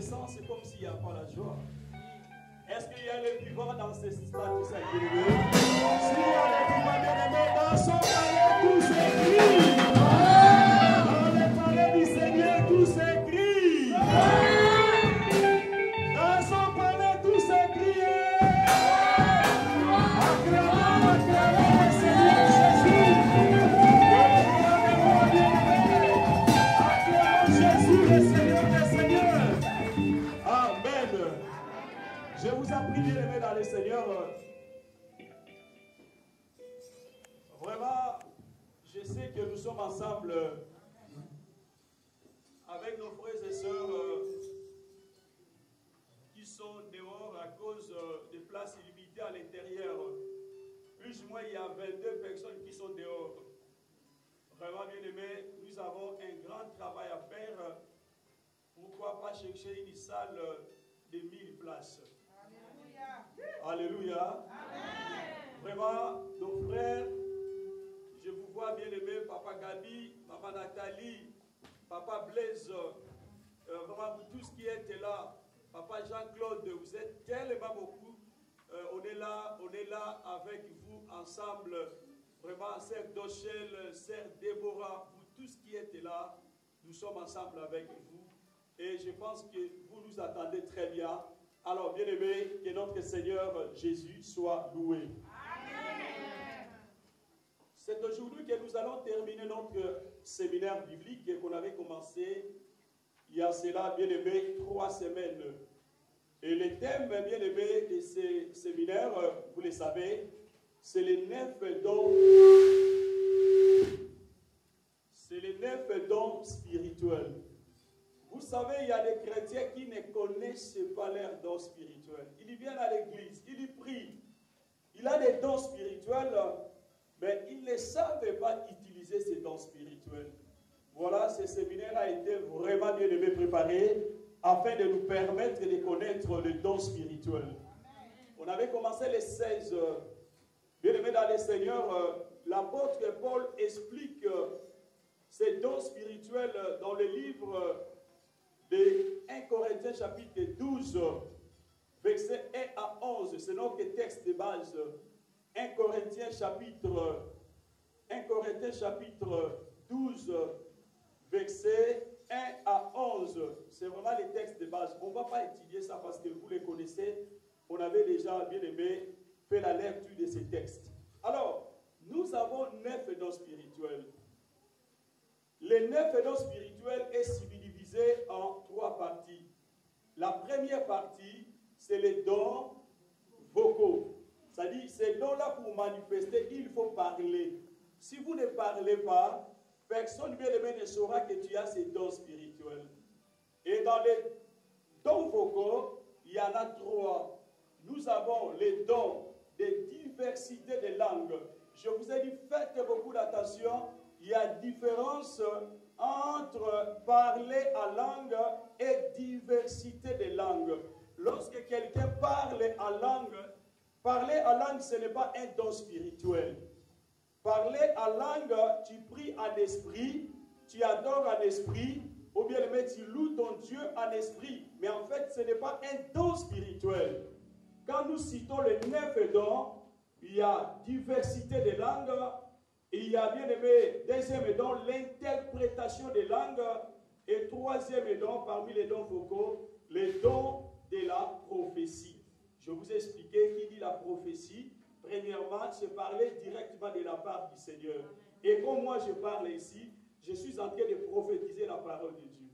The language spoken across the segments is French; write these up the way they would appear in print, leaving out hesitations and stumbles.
reconnaissant, c'est comme s'il n'y a pas la joie. Est-ce qu'il y a les vivants dans ces stades? S'il y a les vivants bien-aimés, dans son palais, tout s'écrit. Dans le palais du Seigneur, tout s'écrit. Dans son palais, tout s'écrit. Acclamons, acclamons le Seigneur Jésus. Acclamons Jésus, le Seigneur des Seigneurs. Amen. Je vous en prie, bien-aimés dans le Seigneur. Vraiment, je sais que nous sommes ensemble avec nos frères et sœurs qui sont dehors à cause des places illimitées à l'intérieur. Plus ou moins, il y a 22 personnes qui sont dehors. Vraiment, bien-aimés, nous avons un grand travail à faire. Pourquoi pas chercher une salle de 1000 places? Alléluia. Amen. Vraiment, nos frères, je vous vois bien aimé, Papa Gabi, Maman Nathalie, Papa Blaise, vraiment vous tous qui êtes là, Papa Jean-Claude, vous êtes tellement beaucoup. On est là avec vous ensemble. Vraiment, Sœur Dochel, Sœur Déborah, vous tous qui êtes là, nous sommes ensemble avec vous. Et je pense que vous nous attendez très bien. Alors, bien-aimés, que notre Seigneur Jésus soit loué. Amen. C'est aujourd'hui que nous allons terminer notre séminaire biblique qu'on avait commencé il y a cela, bien-aimés, 3 semaines. Et le thème, bien-aimés, de ces séminaires, vous le savez, c'est les 9 dons. C'est les 9 dons spirituels. Vous savez, il y a des chrétiens qui ne connaissent pas leurs dons spirituels. Ils viennent à l'église, ils prient. Il a des dons spirituels, mais ils ne savent pas utiliser ces dons spirituels. Voilà, ce séminaire a été vraiment bien aimé préparé afin de nous permettre de connaître les dons spirituels. On avait commencé les 16. Bien aimé dans le Seigneur, l'apôtre Paul explique ces dons spirituels dans le livre de 1 Corinthiens chapitre 12, versets 1 à 11, c'est notre texte de base. 1 Corinthiens chapitre 12, versets 1 à 11. C'est vraiment les textes de base. On ne va pas étudier ça parce que vous les connaissez. On avait déjà, bien aimé, fait la lecture de ces textes. Alors, nous avons 9 dons spirituels. Les 9 dons spirituels est subdivisé en 3 parties. La première partie, c'est les dons vocaux. C'est-à-dire, ces dons-là, pour manifester, il faut parler. Si vous ne parlez pas, personne bien aimé ne saura que tu as ces dons spirituels. Et dans les dons vocaux, il y en a 3. Nous avons les dons de diversité de langues. Je vous ai dit, faites beaucoup d'attention. Il y a différence entre parler en langue et diversité de langues. Lorsque quelqu'un parler en langue, ce n'est pas un don spirituel. Parler en langue, tu pries en esprit, tu adores en esprit, ou bien tu loues ton Dieu en esprit. Mais en fait, ce n'est pas un don spirituel. Quand nous citons les 9 dons, il y a diversité de langues. Il y a bien aimé, deuxième don, l'interprétation des langues. Et troisième don, parmi les dons vocaux, les dons de la prophétie. Je vous ai expliqué qui dit la prophétie. Premièrement, c'est parler directement de la part du Seigneur. Et comme moi je parle ici, je suis en train de prophétiser la parole de Dieu.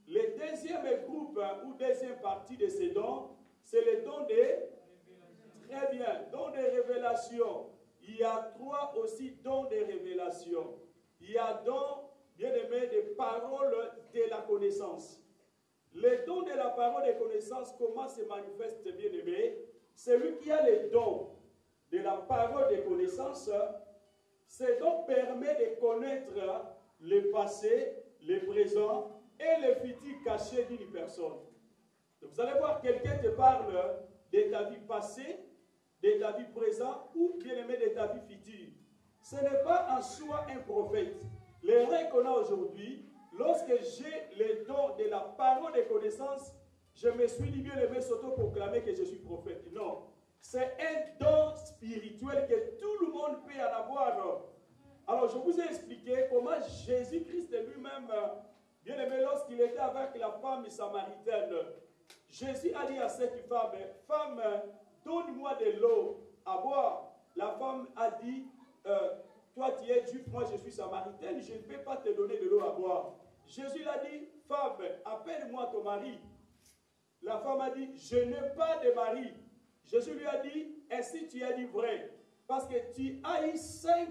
Le deuxième groupe ou deuxième partie de ces dons, c'est les dons de... Très bien, dons de révélation. Il y a 3 aussi dons de révélation. Il y a dons, bien aimé, des paroles de la connaissance. Les dons de la parole de connaissance, comment se manifeste, bien aimé? Celui qui a les dons de la parole de connaissance, ce don permet de connaître le passé, le présent et le futur caché d'une personne. Donc vous allez voir, quelqu'un te parle de ta vie passée, de ta vie présente ou bien aimé de ta vie future. Ce n'est pas en soi un prophète. L'erreur qu'on a aujourd'hui, lorsque j'ai les dons de la parole de connaissance, je me suis dit bien aimé s'auto-proclamer que je suis prophète. Non. C'est un don spirituel que tout le monde peut en avoir. Alors, je vous ai expliqué comment Jésus-Christ lui-même, bien aimé, lorsqu'il était avec la femme samaritaine, Jésus a dit à cette femme, femme, donne-moi de l'eau à boire. La femme a dit, toi tu es juif, moi je suis samaritaine, je ne peux pas te donner de l'eau à boire. Jésus l'a dit, femme, appelle-moi ton mari. La femme a dit, je n'ai pas de mari. Jésus lui a dit, ainsi tu as dit vrai, parce que tu as eu 5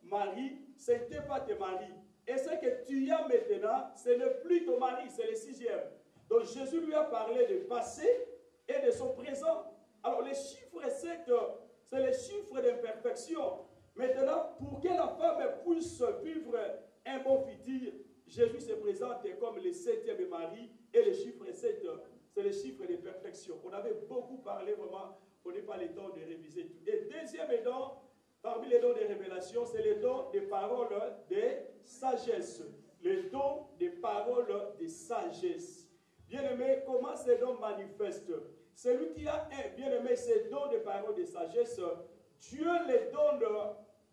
maris, ce n'était pas tes maris. Et ce que tu as maintenant, ce n'est plus ton mari, c'est le 6e. Donc Jésus lui a parlé du passé et de son présent. Alors les chiffres 7, c'est les chiffres d'imperfection. Maintenant, pour que la femme puisse vivre un bon futur, Jésus se présente comme le 7e mari et le chiffre 7, c'est le chiffre de perfection. On avait beaucoup parlé vraiment, on n'est pas le temps de réviser tout. Et deuxième don, parmi les dons de révélation, c'est le don des paroles de sagesse. Le don des paroles de sagesse. Bien-aimé, comment ces dons manifestent? Celui qui a un, bien-aimé, ces dons de paroles de sagesse, Dieu les donne,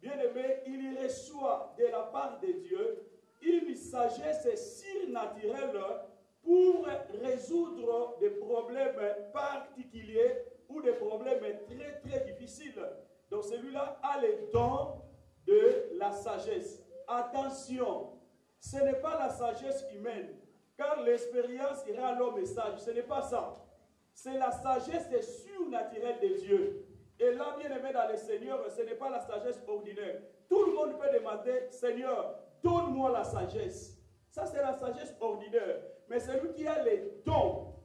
bien-aimé, il reçoit de la part de Dieu une sagesse surnaturelle pour résoudre des problèmes particuliers ou des problèmes très très difficiles. Donc celui-là a le don de la sagesse. Attention, ce n'est pas la sagesse humaine, car l'expérience rend l'homme sage. Ce n'est pas ça. C'est la sagesse surnaturelle de Dieu. Et là, bien aimé dans le Seigneur, ce n'est pas la sagesse ordinaire. Tout le monde peut demander, Seigneur, donne-moi la sagesse. Ça, c'est la sagesse ordinaire. Mais celui qui a les dons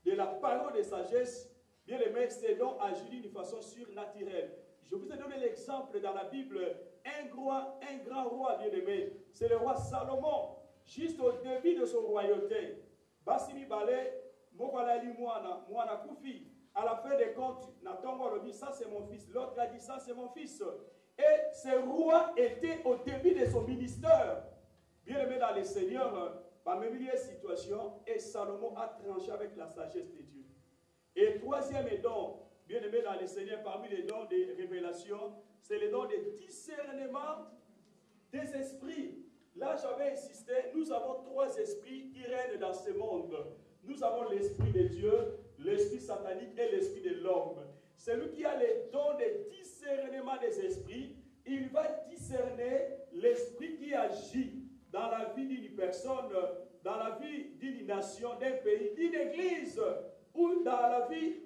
de la parole de sagesse, bien aimé, ces dons agissent d'une façon surnaturelle. Je vous ai donné l'exemple dans la Bible, un grand roi, bien aimé, c'est le roi Salomon, juste au début de son royauté. Basini Balé, Mokwalali Mouana Koufi, à la fin des comptes, Natongo a dit, ça c'est mon fils. L'autre a dit, ça c'est mon fils. Et ce roi était au début de son ministère. Bien aimé dans le Seigneur, parmi les situations, et Salomon a tranché avec la sagesse de Dieu. Et troisième don, bien aimé dans le Seigneur, parmi les dons de révélation, c'est le don de discernement des esprits. Là, j'avais insisté, nous avons 3 esprits qui règnent dans ce monde. Nous avons l'esprit de Dieu, l'esprit satanique et l'esprit de l'homme. Celui qui a les dons de discernement des esprits, il va discerner l'esprit qui agit dans la vie d'une personne, dans la vie d'une nation, d'un pays, d'une église, ou dans la vie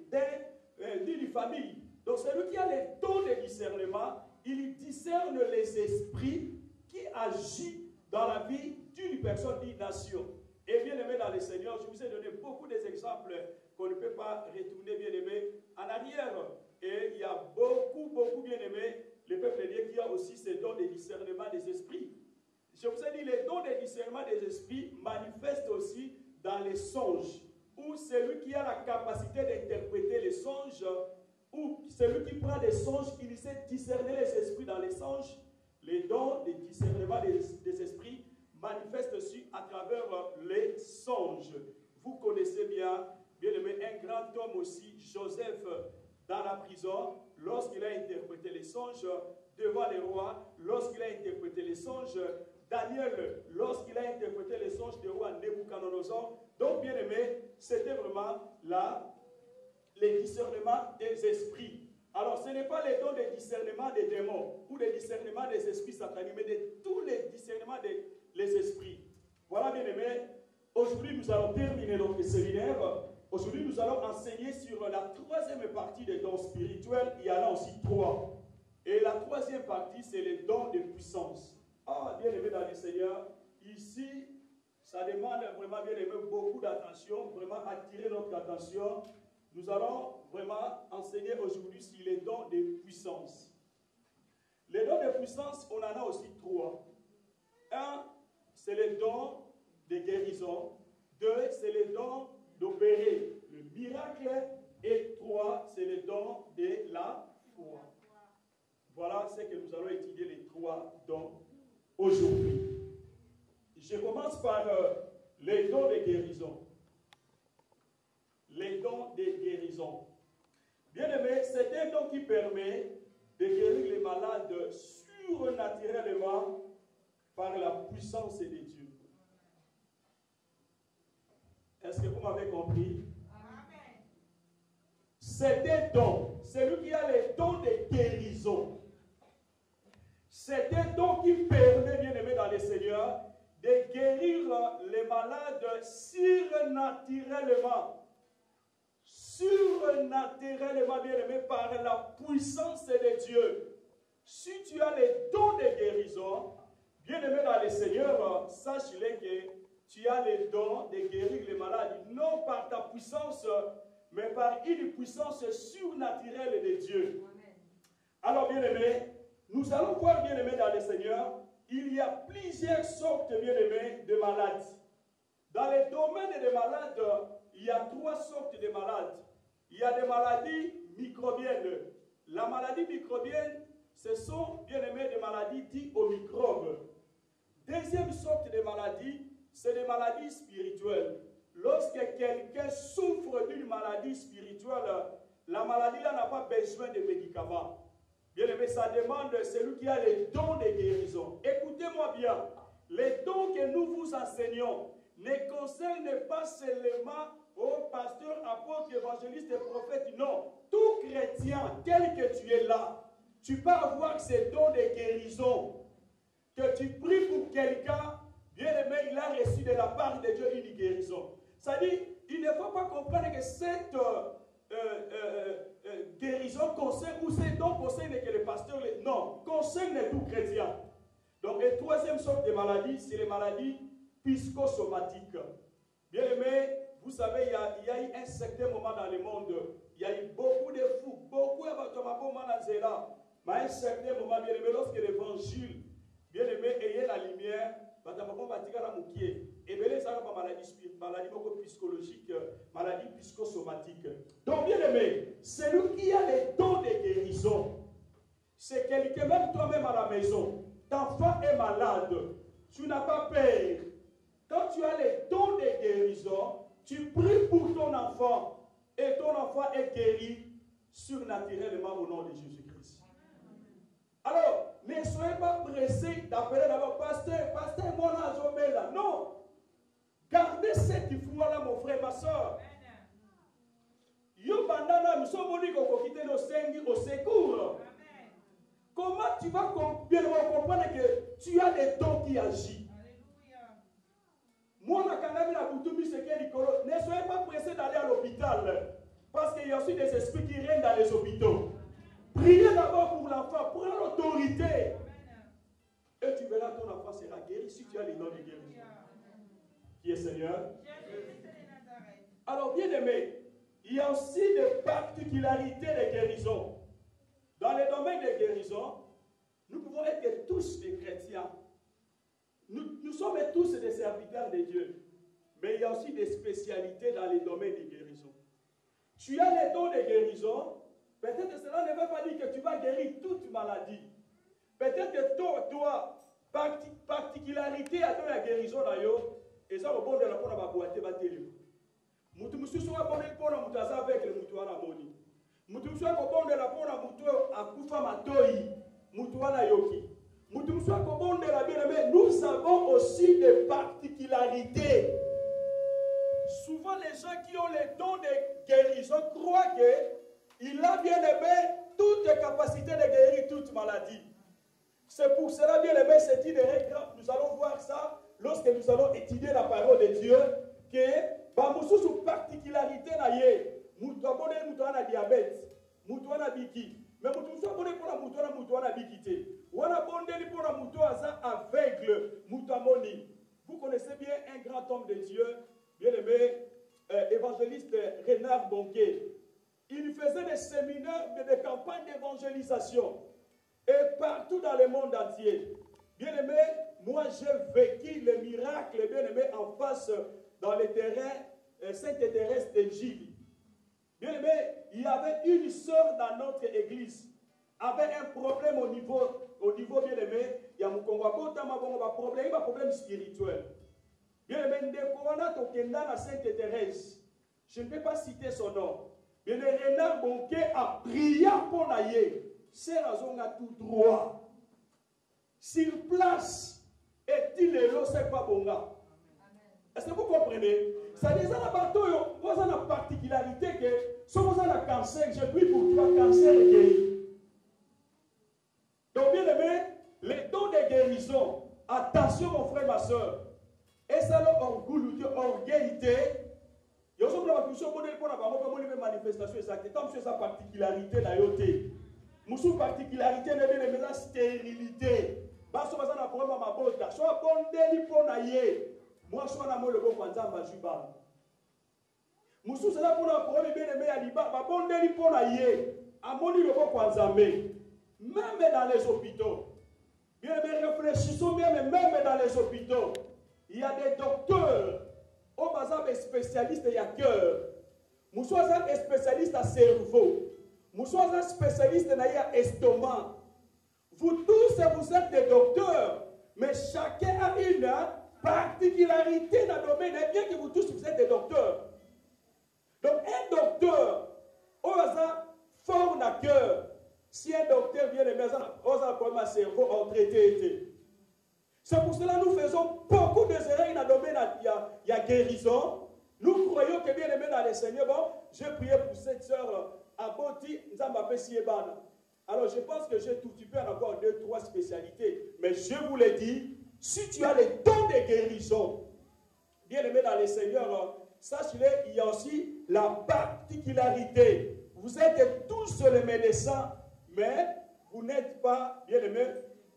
d'une famille. Donc celui qui a les dons de discernement, il discerne les esprits qui agissent dans la vie d'une personne, d'une nation. Et bien aimé dans le Seigneur, je vous ai donné beaucoup d'exemples qu'on ne peut pas retourner, bien aimé, en arrière. Et il y a beaucoup, bien aimé, le peuple de Dieu qui a aussi ces dons de discernement des esprits. Je vous ai dit, les dons de discernement des esprits manifestent aussi dans les songes, où celui qui a la capacité d'interpréter les songes, ou celui qui prend des songes, il sait discerner les esprits dans les songes. Les dons de discernement des esprits manifestent aussi à travers les songes. Vous connaissez bien aimé, un grand homme aussi, Joseph, dans la prison, lorsqu'il a interprété les songes devant les rois, lorsqu'il a interprété les songes, Daniel, lorsqu'il a interprété les songes du roi Nebuchadnezzar. Donc, bien aimé, c'était vraiment là les discernements des esprits. Alors, ce n'est pas les dons de discernement des démons ou des discernements des esprits sataniques, mais de tous les discernements des esprits. Voilà, bien aimé, aujourd'hui nous allons terminer notre séminaire. Aujourd'hui, nous allons enseigner sur la 3e partie des dons spirituels. Il y en a aussi 3. Et la 3e partie, c'est les dons de puissance. Ah, bien aimé dans le Seigneur, ici, ça demande vraiment, bien aimé, beaucoup d'attention, vraiment attirer notre attention. Nous allons vraiment enseigner aujourd'hui sur les dons de puissance. Les dons de puissance, on en a aussi 3. 1, c'est les dons de guérison. 2, c'est les dons d'opérer le miracle. Et 3, c'est les dons de la foi. Voilà ce que nous allons étudier, les 3 dons aujourd'hui. Je commence par les dons de guérison. guérison. Bien-aimé, c'est un don qui permet de guérir les malades surnaturellement par la puissance de Dieu. Est-ce que vous m'avez compris? Amen. C'est un don. C'est lui qui a les dons de guérison. C'est un don qui permet, bien-aimé dans le Seigneur, de guérir les malades surnaturellement. Surnaturellement, bien-aimé, par la puissance de Dieu. Si tu as les dons de guérison, bien-aimé dans le Seigneur, sache-le que tu as les dons de guérir les malades, non par ta puissance, mais par une puissance surnaturelle de Dieu. Amen. Alors, bien-aimé, nous allons voir, bien-aimé dans le Seigneur, il y a plusieurs sortes, bien-aimés, de maladies. Dans les domaines des malades, il y a 3 sortes de malades. Il y a des maladies microbiennes. La maladie microbienne, ce sont, bien-aimés, des maladies dites aux microbes. Deuxième sorte de maladie, c'est des maladies spirituelles. Lorsque quelqu'un souffre d'une maladie spirituelle, la maladie là n'a pas besoin de médicaments. Bien-aimé, ça demande celui qui a les dons de guérison. Écoutez-moi bien, les dons que nous vous enseignons ne concernent pas seulement aux pasteurs, apôtres, évangélistes et prophètes. Non, tout chrétien, tel que tu es là, tu peux avoir ces dons de guérison. Que tu pries pour quelqu'un, bien-aimé, il a reçu de la part de Dieu une guérison. C'est-à-dire, il ne faut pas comprendre que cette guérison concerne, ou ces dons concernent que les pasteurs, non, concerne tout chrétien. Donc, la troisième sorte de maladie, c'est les maladies psychosomatiques. Bien-aimé, vous savez, il y a eu un certain moment dans le monde, il y a eu beaucoup de fous, beaucoup de gens, mais à un certain moment, bien-aimé, lorsque l'évangile, bien-aimé, ayez la lumière, et bien les maladie psychologique, maladie psychosomatique. Donc, bien-aimé, celui qui a les dons de guérison, c'est quelqu'un, même toi-même à la maison, ton enfant est malade, tu n'as pas peur. Quand tu as les dons de guérison, tu pries pour ton enfant, et ton enfant est guéri surnaturellement au nom de Jésus-Christ. Alors, ne soyez pas pressés d'appeler d'abord pasteur, moi là, non. Gardez cette foi-là, mon frère, ma soeur. Yo bandana, nous sommes venus pour quitter nos sengi au secours. Comment tu vas bien comprendre que tu as des dons qui agissent? Moi, ne soyez pas pressés d'aller à l'hôpital, parce qu'il y a aussi des esprits qui règnent dans les hôpitaux. Priez d'abord pour l'enfant, prends l'autorité. Et tu verras ton enfant sera guéri si tu as les dons de guérison. Qui est Seigneur? Alors, bien aimé, il y a aussi des particularités de guérison. Dans les domaines de guérison, nous pouvons être tous des chrétiens. Nous sommes tous des serviteurs de Dieu. Mais il y a aussi des spécialités dans les domaines de guérison. Tu as les dons de guérison. Peut-être que cela ne veut pas dire que tu vas guérir toute maladie. Peut-être que toi, particularité à la guérison d'ailleurs, et ça au bon de la peau na boîte bateli. Mutu mususu wa bon pour na mutaza avec le mutu wana moni. Mutu mususu ko bon de la peau na mutu akufa matoi, mutu wana yoki. Mutu mususu ko bon de la bien-aimé, nous avons aussi des particularités. Souvent les gens qui ont les dons de guérison croient que il a bien aimé toute capacité de guérir toute maladie. C'est pour cela, bien aimé, c'est une règle. Nous allons voir ça lorsque nous allons étudier la parole de Dieu. Que, par sous particularité, nous avons diabète, nous avons biki. Mais nous avons biki. Nous avons aveugle, vous connaissez bien un grand homme de Dieu, bien aimé, évangéliste Renard Bonquet. Il faisait des séminaires, des campagnes d'évangélisation. Et partout dans le monde entier. Bien aimé, moi j'ai vécu le miracle, bien aimé, en face dans le terrain Sainte-Thérèse d'Égypte. Bien aimé, il y avait une sœur dans notre église, avait un problème au niveau bien aimé, il y a un problème spirituel. Bien aimé, Sainte-Thérèse, je ne peux pas citer son nom. bien le renard bonké a prié pour naïe. C'est raison à tout droit. Sur place, est-il le lot, c'est pas bon gars. Est-ce que vous comprenez? Ça dit, ça n'a pas tout, vous avez la particularité que, si vous avez un cancer, je prie pour toi, cancer est guéri. Donc, bien aimé, les dons de guérison, attention mon frère, ma soeur, et ça l'orgueil, orgueillité, il y a aussi une manifestation exacte, tant que sa particularité là, Moussou particularité de la stérilité. Baso bazana problème ma bota. So bondeli pona ye. Moi so na mo le bo kwanza mbajuba. Moussou c'est là pour la problème bien aimé aliba. Ba bondeli pona ye. Amoni le bo kwanza me. Même dans les hôpitaux. Bien aimé réfléchissons bien mais même dans les hôpitaux. Il y a des docteurs. Au bazar des spécialistes il y a cœur. Moussou est spécialiste à cerveau. Nous sommes un spécialiste dans l'estomac. Vous tous, vous êtes des docteurs, mais chacun a une particularité dans le domaine. Et bien que vous tous, vous êtes des docteurs. Donc, un docteur, on a fort dans le cœur. Si un docteur vient de maison, on a un problème à cerveau, on traite. C'est pour cela que nous faisons beaucoup d'erreurs dans le domaine. Il y a guérison. Nous croyons que bien aimé dans le Seigneur. Bon, j'ai prié pour cette sœur. Alors je pense que tu peux en avoir 2-3 spécialités. Mais je vous l'ai dit, si tu as les dons de guérison, bien aimé dans le Seigneur, sache-le, il y a aussi la particularité. Vous êtes tous les médecins, mais vous n'êtes pas bien aimé,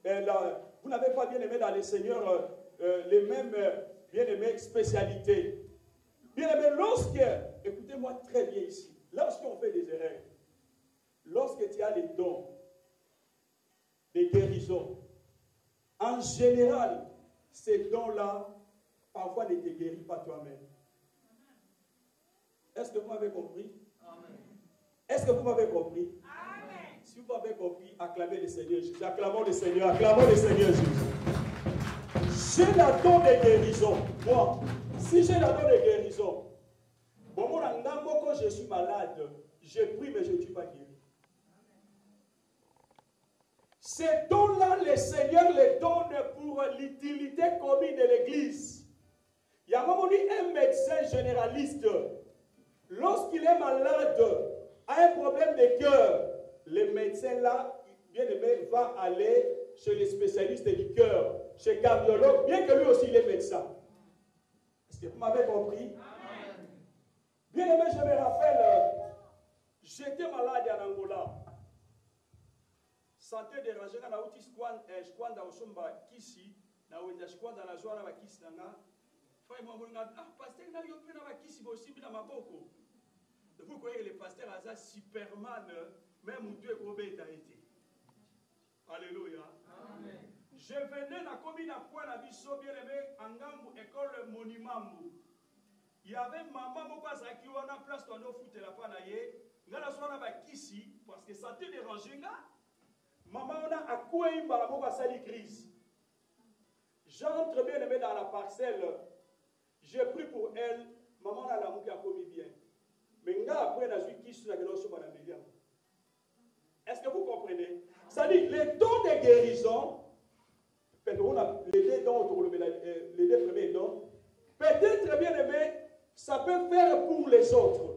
vous n'avez pas bien aimé dans le Seigneur les mêmes bien aimé spécialités. Bien aimé, écoutez-moi très bien ici. Lorsqu'on fait des erreurs, lorsque tu as les dons de guérison, en général, ces dons-là, parfois ne te guérissent pas toi-même. Est-ce que vous m'avez compris? Amen. Est-ce que vous m'avez compris? Amen. Si vous m'avez compris, acclamez le Seigneur Jésus. Acclamons le Seigneur, acclamons le Seigneur Jésus. J'ai la don de guérison. Moi, si j'ai la don de guérison, bon, quand je suis malade, je prie, mais je ne suis pas guéri. Ces dons-là, le Seigneur les donne pour l'utilité commune de l'Église. Il y a un médecin généraliste, lorsqu'il est malade, a un problème de cœur, le médecin là, bien aimé, va aller chez les spécialistes du cœur, chez le cardiologue, bien que lui aussi il est médecin. Est-ce que vous m'avez compris? Bien aimé, je me rappelle, j'étais malade en Angola. Santé dérangée, quand on a eu Squanda au Somba, Kisi, na wenda Squanda na Zoana, Kisi, Nanga. Frère, moi, pasteur, n'a eu aucun Kisi, aussi, dans ma boko. Vous croyez que le pasteur a Superman, même où Dieu est été. Alléluia. Amen. Je venais dans la commune à Point, la Bisso, bien aimé, en Gambu, école Monimambu. Il y avait maman qui a une place dans nos foot et la panaye. Nous avons kisi parce que ça te dérange. Maman a accoué par la boca sali crise. J'entre bien aimé dans la parcelle. J'ai pris pour elle. Maman a la mouille a commis bien. Mais après la suite qui sur la gueule sur la média. Est-ce que vous comprenez? Ça dit les dons de guérison. Peut-être on a les deux dons, les deux premiers dons. Peut-être bien aimé. Ça peut faire pour les autres.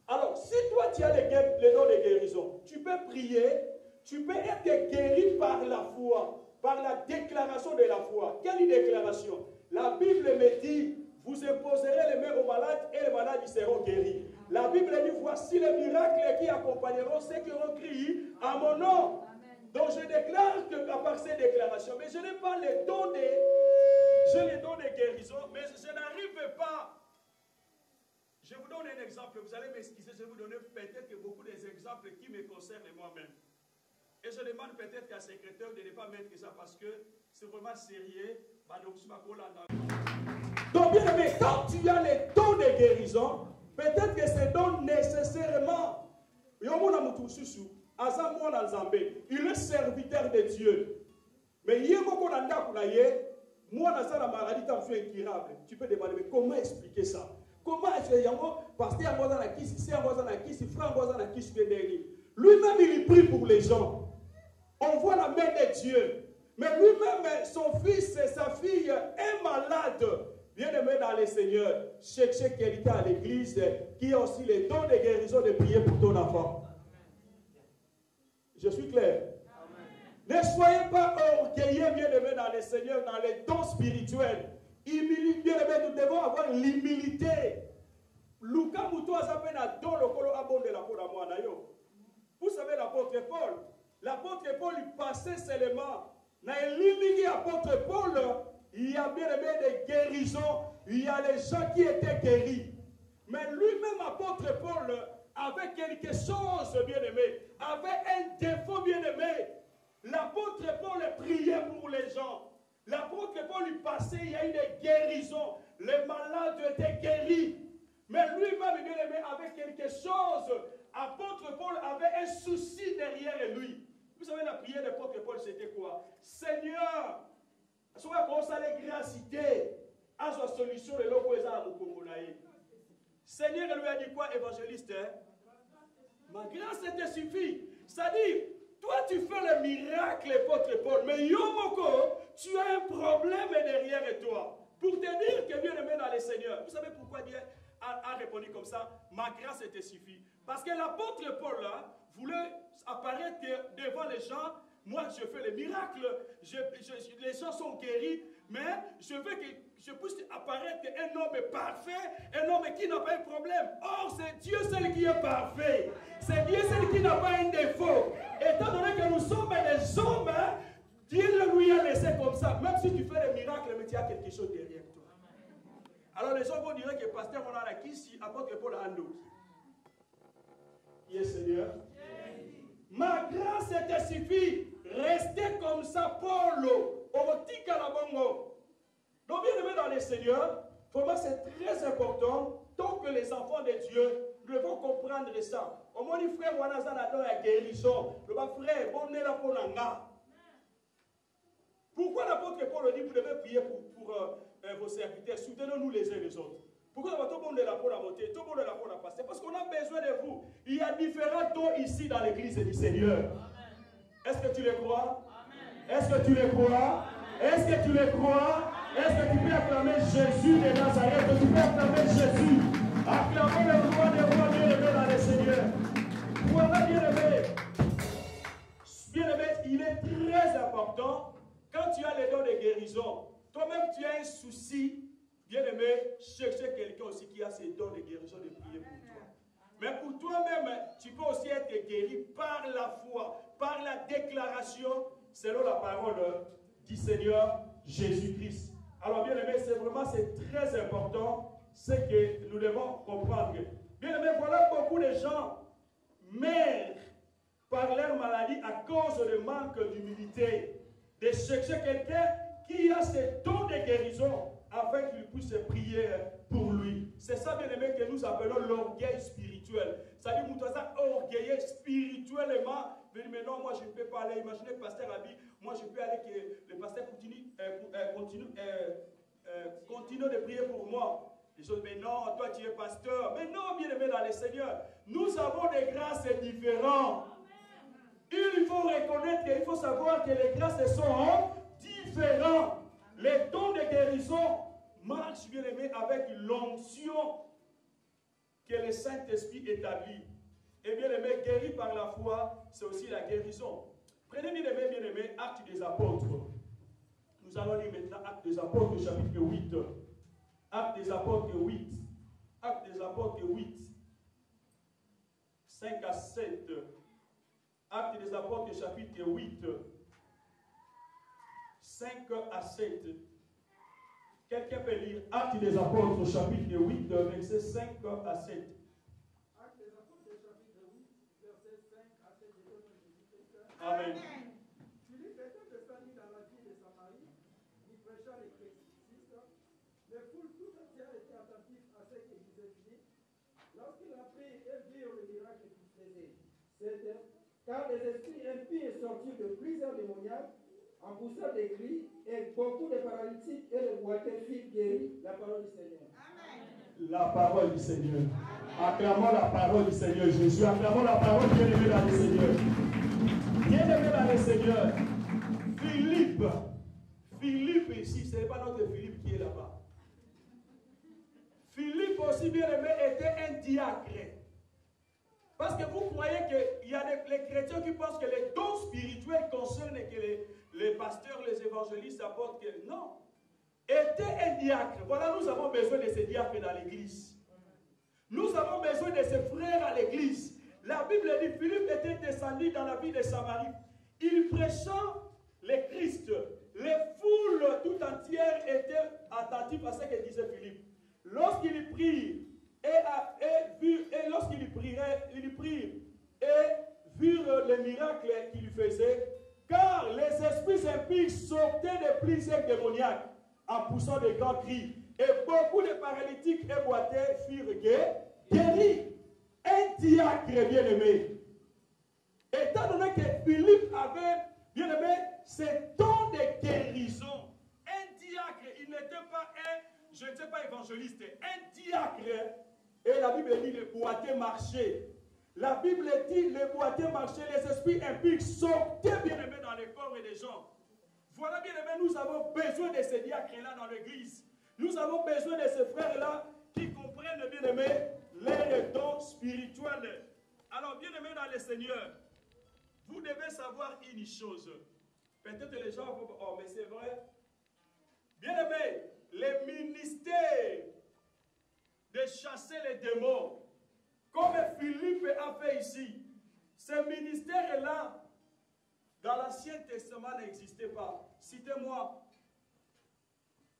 Alors, si toi tu as les dons de guérison, tu peux prier, tu peux être guéri par la foi, par la déclaration de la foi. Quelle déclaration? La Bible me dit, vous imposerez les mains aux malades et les malades ils seront guéris. La Bible dit, voici les miracles qui accompagneront ceux qui auront crié à mon nom. Donc je déclare que à part ces déclarations, mais je n'ai pas les dons de guérison, mais je n'arrive pas. Je vous donne un exemple, vous allez m'excuser, je vais vous donner peut-être beaucoup des exemples qui me concernent moi-même. Et je demande peut-être qu'à secrétaire de ne pas mettre ça parce que c'est vraiment sérieux. Donc bien aimé, quand tu as les dons de guérison, peut-être que ces dons nécessairement, il est serviteur de Dieu. Mais il y a beaucoup de moi, dans la maladie incurable. Tu peux demander, mais comment expliquer ça? Comment est-ce que pasteur Angoza na kisi, si Angoza na kisi, frère Angoza na kisi Beneri. Lui-même, il prie pour les gens. On voit la main de Dieu. Mais lui-même, son fils et sa fille est malade. Bien-aimé dans le Seigneur, cherchez quelqu'un à l'église qui a aussi les dons de guérison de prier pour ton enfant. Je suis clair. Ne soyez pas orgueilleux, bien-aimé dans le Seigneur, dans les dons spirituels. Bien-aimé, nous devons avoir l'humilité. Luka Moutou a zappé na don le colo abonde la peau d'amour. Vous savez l'apôtre Paul. L'apôtre Paul lui passait seulement. Dans l'humilité apôtre Paul, il y a bien-aimé des guérisons. Il y a les gens qui étaient guéris. Mais lui-même, apôtre Paul, avait quelque chose, bien-aimé. Avait un défaut, bien-aimé. L'apôtre Paul priait pour les gens. L'apôtre Paul lui passait, il y a eu des guérisons. Les malades étaient guéris. Mais lui-même, bien-aimé, avait quelque chose. Apôtre Paul avait un souci derrière lui. Vous savez, la prière de l'apôtre Paul, c'était quoi? Seigneur, soit qu'on s'allait graciter à sa solution de l'eau à Mukongonaï. Seigneur, il lui a dit quoi, évangéliste? Ma grâce te suffit. C'est-à-dire, toi, tu fais le miracle, apôtre Paul, mais Yomoko, tu as un problème derrière toi. Pour te dire que bien aimé dans le Seigneur. Vous savez pourquoi Dieu a répondu comme ça? Ma grâce te suffit. Parce que l'apôtre Paul là, voulait apparaître devant les gens. Moi, je fais le miracle. Les gens sont guéris. Mais je veux que je puisse apparaître un homme parfait, un homme qui n'a pas un problème. Or, c'est Dieu seul qui est parfait. C'est Dieu seul qui n'a pas un défaut. Étant donné que nous sommes des hommes, Dieu lui a laissé comme ça. Même si tu fais des miracles, mais tu as quelque chose derrière toi. Alors les gens vont dire que pasteur, on a la qui apôtre Paul Ando. Qui est Seigneur? Ma grâce te suffit. Restez comme ça, Paul. Donc, bien aimé dans les Seigneurs, pour moi c'est très important, tant que les enfants de Dieu devons comprendre ça. Au moins, les frères, on a la guérison. Le frère, on est là pour l'anga. Pourquoi l'apôtre Paul dit que vous devez prier pour vos serviteurs? Soutenez-nous les uns les autres. Pourquoi tout le monde est là pour la montée, tout le monde est là pour la passer? Parce qu'on a besoin de vous. Il y a différents dons ici dans l'église du Seigneur. Est-ce que tu les crois? Est-ce que tu les crois? Est-ce que tu les crois? Est-ce que tu peux acclamer Jésus de Nazareth? Tu peux acclamer Jésus. Acclamer le roi des rois, bien-aimé dans le Seigneur. Voilà, bien-aimé. Bien-aimé, il est très important, quand tu as les dons de guérison, toi-même tu as un souci, bien-aimé, chercher quelqu'un aussi qui a ces dons de guérison de prier pour toi. Mais pour toi-même, tu peux aussi être guéri par la foi, par la déclaration, selon la parole du Seigneur Jésus-Christ. Alors, bien-aimé, c'est très important, ce que nous devons comprendre. Bien-aimé, voilà beaucoup de gens meurent par leur maladie à cause de manque d'humilité, de chercher quelqu'un qui a ces dons de guérison afin qu'il puisse prier pour lui. C'est ça, bien-aimé, que nous appelons l'orgueil spirituel. C'est-à-dire, nous sommes orgueillés spirituellement. Mais non, moi je ne peux pas aller. Imaginez le pasteur Abi, moi je peux aller que le pasteur continue de prier pour moi. Les autres, mais non, toi tu es pasteur. Mais non, bien-aimé dans le Seigneur, nous avons des grâces différentes. Il faut reconnaître qu'il faut savoir que les grâces sont différentes. Les dons de guérison marchent, bien-aimé, avec l'onction que le Saint-Esprit établit. Et bien-aimé, guéri par la foi, c'est aussi la guérison. Prenez bien-aimé, Actes des Apôtres. Nous allons lire maintenant Actes des Apôtres, chapitre 8. Actes des Apôtres 8. Actes des Apôtres 8. 5 à 7. Actes des Apôtres, chapitre 8. 5 à 7. Quelqu'un peut lire Actes des Apôtres, chapitre 8, verset 5 à 7. Actes des Apôtres, chapitre 8, verset 5 à 7. Amen. Philippe était descendu dans la ville de Samarie, il prêcha les Christ. Les foules tout entières étaient attentives à ce que disait Philippe. Lorsqu'il apprit et vit le miracle qu'il faisait, c'était car les esprits impies sortirent de plusieurs démoniaques en poussant des cris, et beaucoup de paralytiques et de boiteux firent guérir la parole du Seigneur. Amen. la parole du Seigneur. Acclamons la parole du Seigneur Jésus. Acclamons la parole bien-aimée dans le Seigneur. Bien-aimé dans le Seigneur. Philippe ici, ce n'est pas notre Philippe qui est là-bas. Philippe aussi bien-aimé était un diacre. Parce que vous croyez qu'il y a les chrétiens qui pensent que les dons spirituels concernent que les pasteurs, les évangélistes apportent que non. Était un diacre. Voilà, nous avons besoin de ces diacres dans l'église. Nous avons besoin de ces frères à l'église. La Bible dit Philippe était descendu dans la ville de Samarie. Il prêchant le Christ. Les foules tout entières étaient attentives à ce que disait Philippe. Lorsqu'il prie et lorsqu'il priait, il prit et virent les miracles qu'il faisait, car les esprits impies sortaient de plusieurs démoniaques en poussant de grands cris. Et beaucoup de paralytiques et boiteux furent guéris. Un diacre bien-aimé. Étant donné que Philippe avait, bien-aimé, ce don de guérison, un diacre, il n'était pas je ne sais pas évangéliste, un diacre, et la Bible dit les boiteux marchaient. La Bible dit les boiteux marchaient, les esprits impies sortaient bien-aimés dans les corps des gens. Voilà bien-aimés, nous avons besoin de ces diacres-là dans l'église. Nous avons besoin de ces frères-là qui comprennent bien-aimés les dons spirituels. Alors bien-aimés dans le Seigneur, vous devez savoir une chose. Peut-être les gens vont dire, oh mais c'est vrai. Bien-aimés, le ministère de chasser les démons, comme Philippe a fait ici, ce ministère-là, dans l'Ancien Testament, n'existait pas. Citez-moi,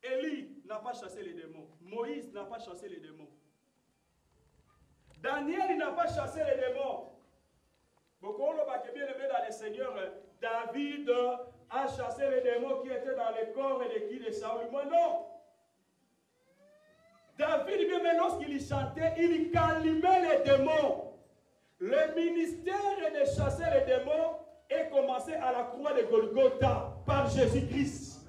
Élie n'a pas chassé les démons. Moïse n'a pas chassé les démons. Daniel n'a pas chassé les démons. Beaucoup de bien aimé dans le Seigneur, David a chassé les démons qui étaient dans le corps et les qui de Saül. Moi non. David, bien aimé, lorsqu'il chantait, il calmait les démons. Le ministère de chasser les démons est commencé à la croix de Golgotha par Jésus-Christ.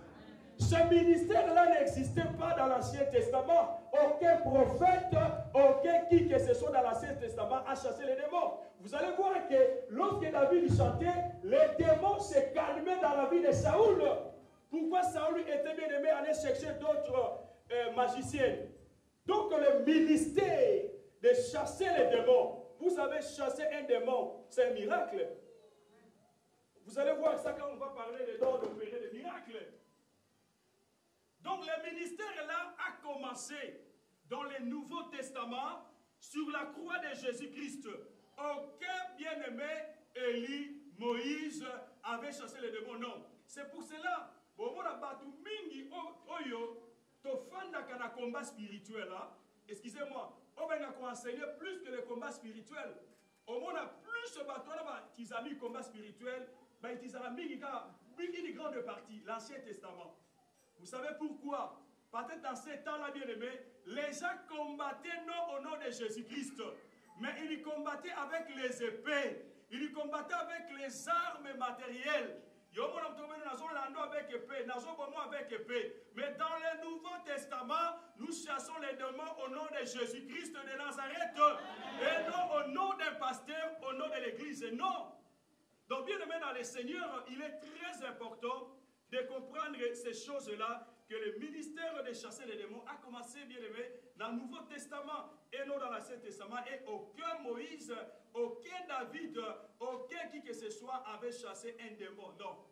Ce ministère-là n'existait pas dans l'Ancien Testament. Aucun prophète, aucun qui que ce soit dans l'Ancien Testament a chassé les démons. Vous allez voir que lorsque David chantait, les démons se calmaient dans la vie de Saül. Pourquoi Saül était bien aimé aller chercher d'autres magiciens? Donc le ministère de chasser les démons, vous savez, chasser un démon, c'est un miracle. Vous allez voir ça quand on va parler des dons d'opérer des miracles. Donc le ministère-là a commencé dans le Nouveau Testament sur la croix de Jésus-Christ. Aucun bien-aimé, Élie, Moïse, avait chassé les démons. Non. C'est pour cela, combat spirituel, excusez-moi, on va enseigner plus que le combat spirituel. Au moins, plus de bateaux qui ont mis combat spirituel, ils ont mis une grande partie, l'Ancien Testament. Vous savez pourquoi? Peut-être dans ces temps-là, bien aimés, les gens combattaient non au nom de Jésus-Christ, mais ils combattaient avec les épées, ils combattaient avec les armes matérielles. Avec épée. Mais dans le Nouveau Testament, nous chassons les démons au nom de Jésus-Christ de Nazareth. Et non au nom d'un pasteur, au nom de l'Église. Non. Donc, bien aimé dans le Seigneur, il est très important de comprendre ces choses-là, que le ministère de chasser les démons a commencé, bien aimé, dans le Nouveau Testament et non dans l'Ancien Testament. Et aucun Moïse, aucun David, aucun qui que ce soit avait chassé un démon. Non.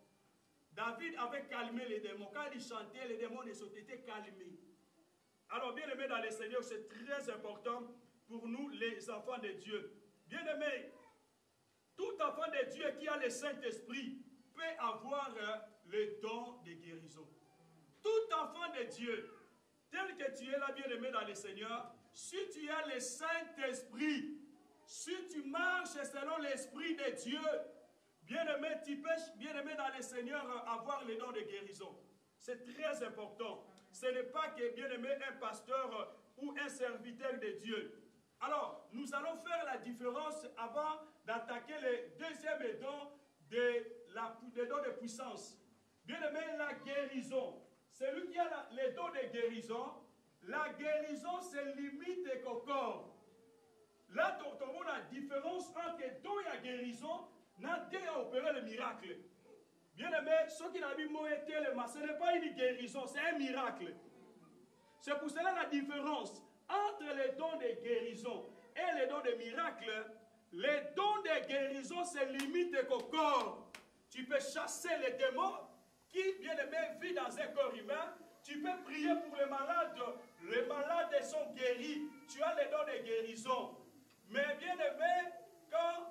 David avait calmé les démons. Quand il chantait, les démons ont été calmés. Alors, bien aimé dans le Seigneur, c'est très important pour nous, les enfants de Dieu. Bien aimé, tout enfant de Dieu qui a le Saint-Esprit peut avoir le don de guérison. Tout enfant de Dieu, tel que tu es là, bien aimé dans le Seigneur, si tu as le Saint-Esprit, si tu marches selon l'Esprit de Dieu, bien-aimé, tu peux, bien-aimé dans le Seigneur, avoir les dons de guérison. C'est très important. Ce n'est pas que, bien-aimé, un pasteur ou un serviteur de Dieu. Alors, nous allons faire la différence avant d'attaquer le deuxième don des dons de puissance. Bien-aimé, la guérison. Celui qui a les dons de guérison, la guérison se limite au corps. Là, tu as la différence entre don et la guérison, n'a déjà opéré le miracle. Bien aimé, ceux qui n'ont pas été le ce n'est pas une guérison, c'est un miracle. C'est pour cela la différence entre les dons de guérison et les dons de miracle. Les dons de guérison se limitent qu'au corps. Tu peux chasser les démons qui, bien aimé, vivent dans un corps humain. Tu peux prier pour les malades. Les malades sont guéris. Tu as les dons de guérison. Mais bien aimé, quand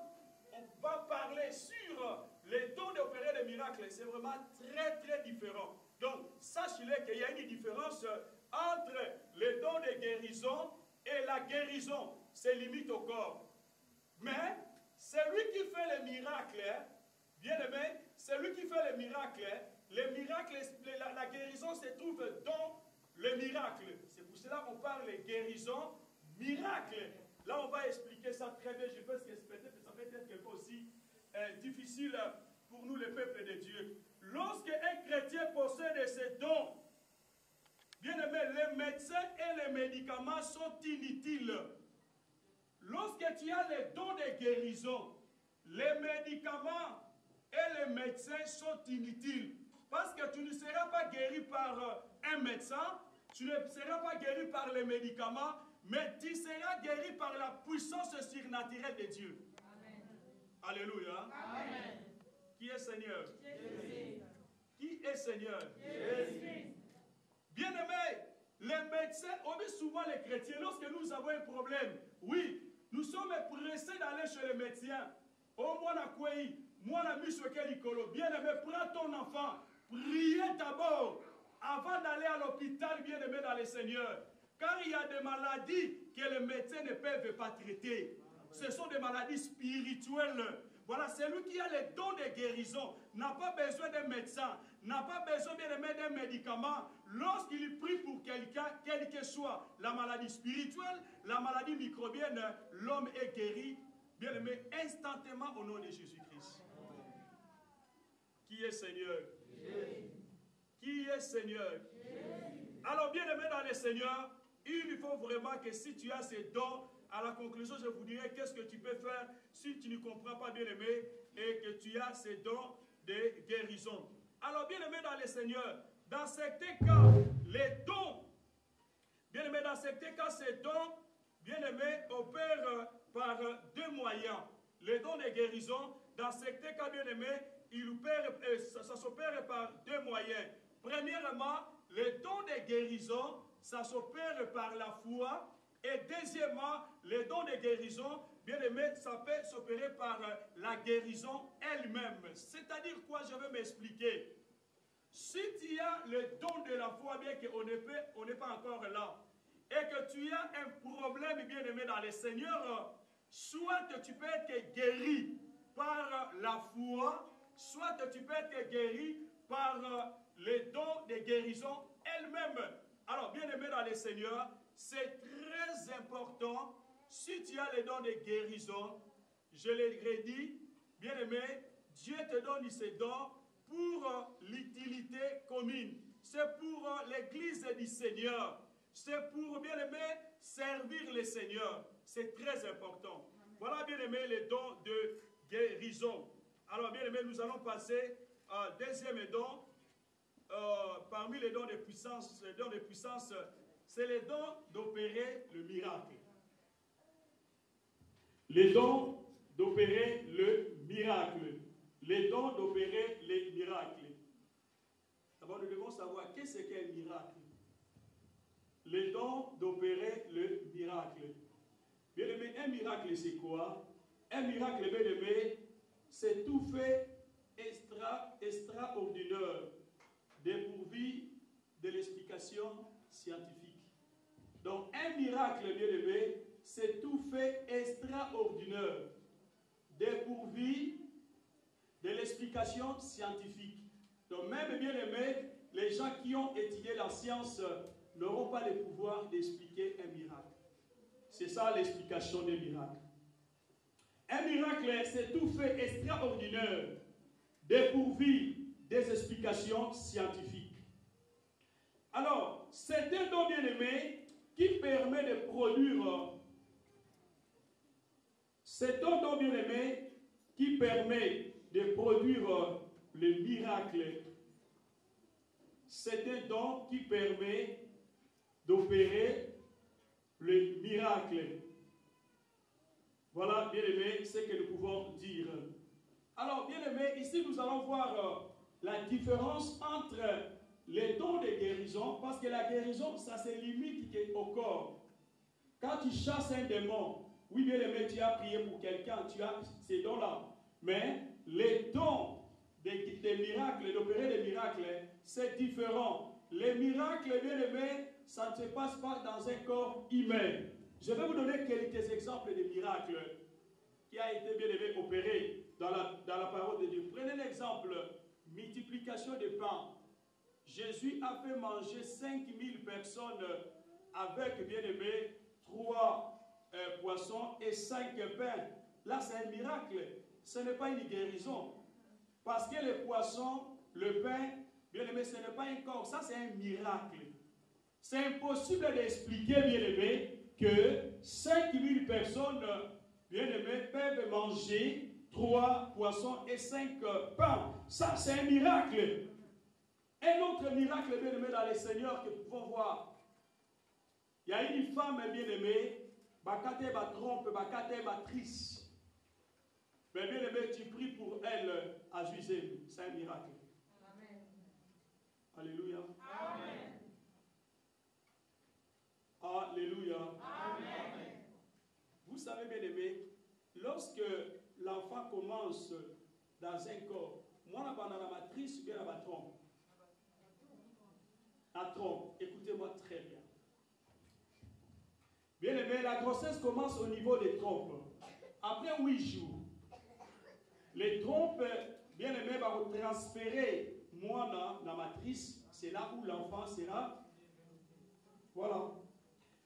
on va parler sur les dons d'opérer des miracles, c'est vraiment très très différent. Donc, sachez-le qu'il y a une différence entre les dons de guérison et la guérison. C'est limite au corps. Mais, celui qui fait les miracles, bien aimé, celui qui fait les miracles, la guérison se trouve dans le miracle. C'est pour cela qu'on parle de guérison, miracle. Là, on va expliquer ça très bien. Je pense que ça peut être quelque chose aussi difficile pour nous, les peuples de Dieu. Lorsqu'un chrétien possède ces dons, bien aimé, les médecins et les médicaments sont inutiles. Lorsque tu as les dons de guérison, les médicaments et les médecins sont inutiles. Parce que tu ne seras pas guéri par un médecin, tu ne seras pas guéri par les médicaments, mais tu seras guéri par la puissance surnaturelle de Dieu. Amen. Alléluia. Amen. Qui est Seigneur? Jésus. Qui est Seigneur? Jésus. Bien-aimés, les médecins, on dit souvent les chrétiens, lorsque nous avons un problème, oui, nous sommes pressés d'aller chez les médecins. Oh, moi, bien-aimé, prends ton enfant, priez d'abord avant d'aller à l'hôpital, bien-aimé dans le Seigneur. Car il y a des maladies que les médecins ne peuvent pas traiter. Ce sont des maladies spirituelles. Voilà, celui qui a les dons de guérison n'a pas besoin d'un médecin, n'a pas besoin d'un médicament. Lorsqu'il prie pour quelqu'un, quelle que soit la maladie spirituelle, la maladie microbienne, l'homme est guéri, bien aimé, instantanément au nom de Jésus-Christ. Qui est Seigneur? Qui est Seigneur? Alors, bien aimé dans le Seigneur, il faut vraiment que si tu as ces dons, à la conclusion, je vous dirai qu'est-ce que tu peux faire si tu ne comprends pas, bien aimé, et que tu as ces dons de guérison. Alors, bien aimé dans le Seigneur, dans certains cas, les dons, bien aimé, dans certains cas, ces dons, bien aimé, opèrent par deux moyens. Les dons de guérison, dans certains cas, bien aimé, ça s'opère par deux moyens. Premièrement, les dons de guérison, ça s'opère par la foi. Et deuxièmement, les dons de guérison, bien aimé, ça peut s'opérer par la guérison elle-même. C'est-à-dire quoi? Je vais m'expliquer. Si tu as le don de la foi, bien qu'on n'est pas encore là, et que tu as un problème, bien aimé, dans le Seigneur, soit tu peux être guéri par la foi, soit tu peux être guéri par les dons de guérison elle-même. Alors, bien aimé dans le Seigneur, c'est très important, si tu as les dons de guérison, je l'ai dit, bien aimé, Dieu te donne ces dons pour l'utilité commune. C'est pour l'église du Seigneur. C'est pour, bien aimé, servir le Seigneur. C'est très important. Voilà, bien aimé, les dons de guérison. Alors, bien aimé, nous allons passer au deuxième don. Parmi les dons de puissance, c'est les dons d'opérer le miracle. Les dons d'opérer le miracle. Les dons d'opérer les miracles. D'abord, nous devons savoir qu'est-ce qu'est un miracle. Les dons d'opérer le miracle. Bien aimé, un miracle, c'est quoi? Un miracle, bien aimé, c'est tout fait extraordinaire, dépourvu de l'explication scientifique. Donc, un miracle, bien aimé, c'est tout fait extraordinaire, dépourvu de l'explication scientifique. Donc, même, bien aimé, les gens qui ont étudié la science n'auront pas le pouvoir d'expliquer un miracle. C'est ça l'explication des miracles. Un miracle, c'est tout fait extraordinaire, dépourvu des explications scientifiques. Alors, c'est un don bien-aimé qui permet de produire. C'est un don bien-aimé qui permet de produire le miracle. C'est un don qui permet d'opérer le miracle. Voilà, bien-aimé, ce que nous pouvons dire. Alors, bien-aimé, ici nous allons voir la différence entre les dons de guérison, parce que la guérison, ça se limite au corps. Quand tu chasses un démon, oui, bien-aimé, tu as prié pour quelqu'un, tu as ces dons-là. Mais les dons des miracles, d'opérer des miracles, c'est différent. Les miracles, bien-aimés, ça ne se passe pas dans un corps humain. Je vais vous donner quelques exemples de miracles qui a été bien-aimé opéré dans la parole de Dieu. Prenez l'exemple, multiplication des pains. Jésus a fait manger 5000 personnes avec, bien-aimé, 3 poissons et 5 pains. Là, c'est un miracle. Ce n'est pas une guérison. Parce que les poissons, le pain, bien-aimé, ce n'est pas un corps. Ça, c'est un miracle. C'est impossible d'expliquer, bien-aimé, que 5000 personnes, bien-aimées, peuvent manger 3 poissons et 5 pains. Ça, c'est un miracle. Un autre miracle, bien-aimé, dans les seigneurs que nous pouvons voir. Il y a une femme, bien-aimée, bakate ba trompe, bakate ba triste. Mais bien-aimé, tu pries pour elle à juger. C'est un miracle. Amen. Alléluia. Amen. Alléluia. Amen. Vous savez, bien-aimé, lorsque l'enfant commence dans un corps, moi, je suis dans la matrice ou bien dans la trompe. La trompe, écoutez-moi très bien. Bien-aimé, la grossesse commence au niveau des trompes. Après 8 jours, les trompes, bien-aimé, vont transférer moi dans la matrice. C'est là où l'enfant sera. Voilà.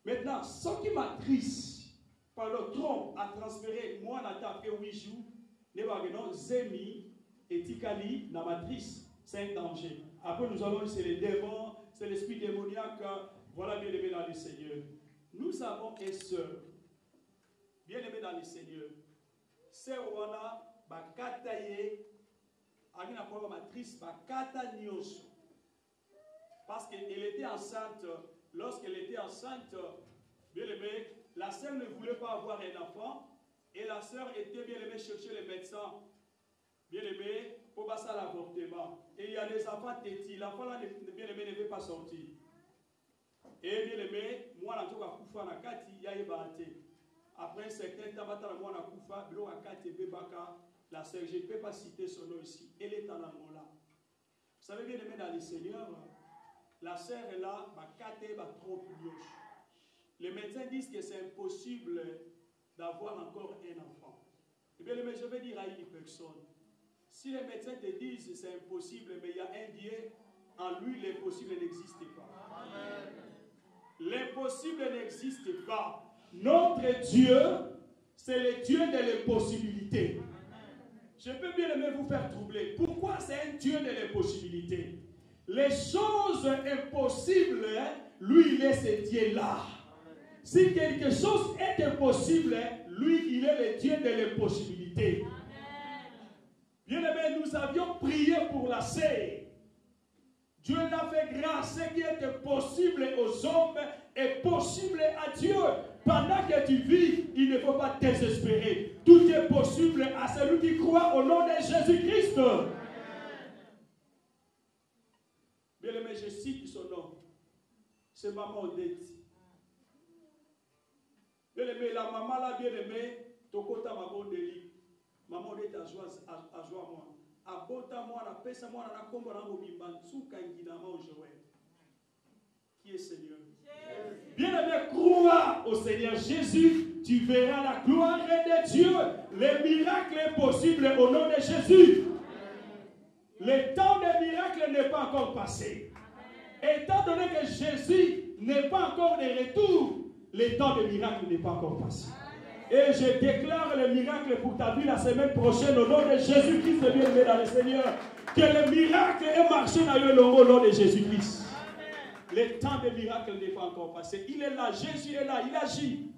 Maintenant, ce qui matrice par le trompe a transféré moi après 8 jours, nous avons Zemi et Tikali dans la matrice. C'est un danger. Après, nous allons, c'est les démons, c'est l'esprit démoniaque. Voilà, bien-aimé dans le Seigneur. Nous avons une sœur, bien-aimée dans le Seigneur. Sœur Wana, bakataye, agina pour matrice, bakata nyoso. Parce qu'elle était enceinte. Lorsqu'elle était enceinte, bien-aimée, la sœur ne voulait pas avoir un enfant. Et la sœur était, bien-aimée, chercher les médecins. Bien-aimé, pour passer à l'avortement. Et il y a des enfants tétis. L'enfant là, bien-aimé, ne veut pas sortir. Et bien-aimé, moi, je suis koufa na kati, il y a ébanté. Après un certain temps, moi, je suis koufa, bilo a kati bebaka. La sœur, je ne peux pas citer son nom ici. Elle est en Angola. Vous savez, bien-aimé, dans les seigneurs, la sœur est là, ma kate, ma trop pioche. Les médecins disent que c'est impossible d'avoir encore un enfant. Eh bien, je vais dire à une personne, si les médecins te disent que c'est impossible, mais il y a un Dieu, en lui, l'impossible n'existe pas. Amen. L'impossible n'existe pas. Notre Dieu, c'est le Dieu de l'impossibilité. Je peux bien aimer vous faire troubler. Pourquoi c'est un Dieu de l'impossibilité? Les choses impossibles, lui, il est ce Dieu-là. Si quelque chose est impossible, lui, il est le Dieu de l'impossibilité. Bien-aimés, nous avions prié pour la sœur. Dieu l'a fait grâce. Ce qui était possible aux hommes est possible à Dieu. Pendant que tu vis, il ne faut pas désespérer. Tout est possible à celui qui croit au nom de Jésus-Christ. Bien-aimé, je cite son nom. C'est Maman Odette. Bien-aimé, la maman là, bien-aimé, Tokota Mabondeli. Maman Odette a joie moi. Abota moi, la pesa moi, la combo na mobimba, tsuka ngina ma Joël. Qui est Seigneur? Bien-aimé, crois au Seigneur Jésus, tu verras la gloire de Dieu. Les miracles possibles au nom de Jésus. Le temps des miracles n'est pas encore passé. Étant donné que Jésus n'est pas encore de retour, le temps des miracles n'est pas encore passé. Et je déclare le miracle pour ta vie la semaine prochaine au nom de Jésus-Christ, bien-aimé dans le Seigneur. Que le miracle ait marché dans le nom de Jésus-Christ. Le temps des miracles n'est pas encore passé. Il est là, Jésus est là, il agit.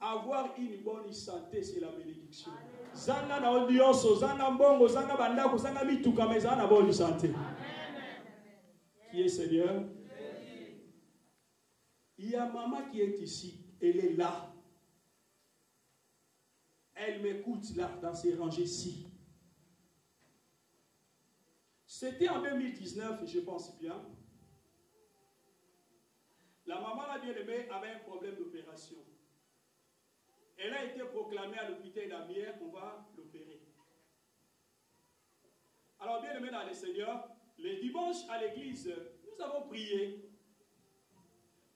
Avoir une bonne santé, c'est la bénédiction. Zanga na odioso, zanga mbongo, zanga bandako, zanga mituka, mais zanga bonne santé. Qui est Seigneur? Il y a maman qui est ici, elle est là. Elle m'écoute là, dans ces rangées-ci. C'était en 2019, je pense bien. La maman, la bien-aimée, avait un problème d'opération. Elle a été proclamée à l'hôpital d'Amiens, on va l'opérer. Alors, bien-aimé dans le Seigneur, le dimanche à l'église, nous avons prié.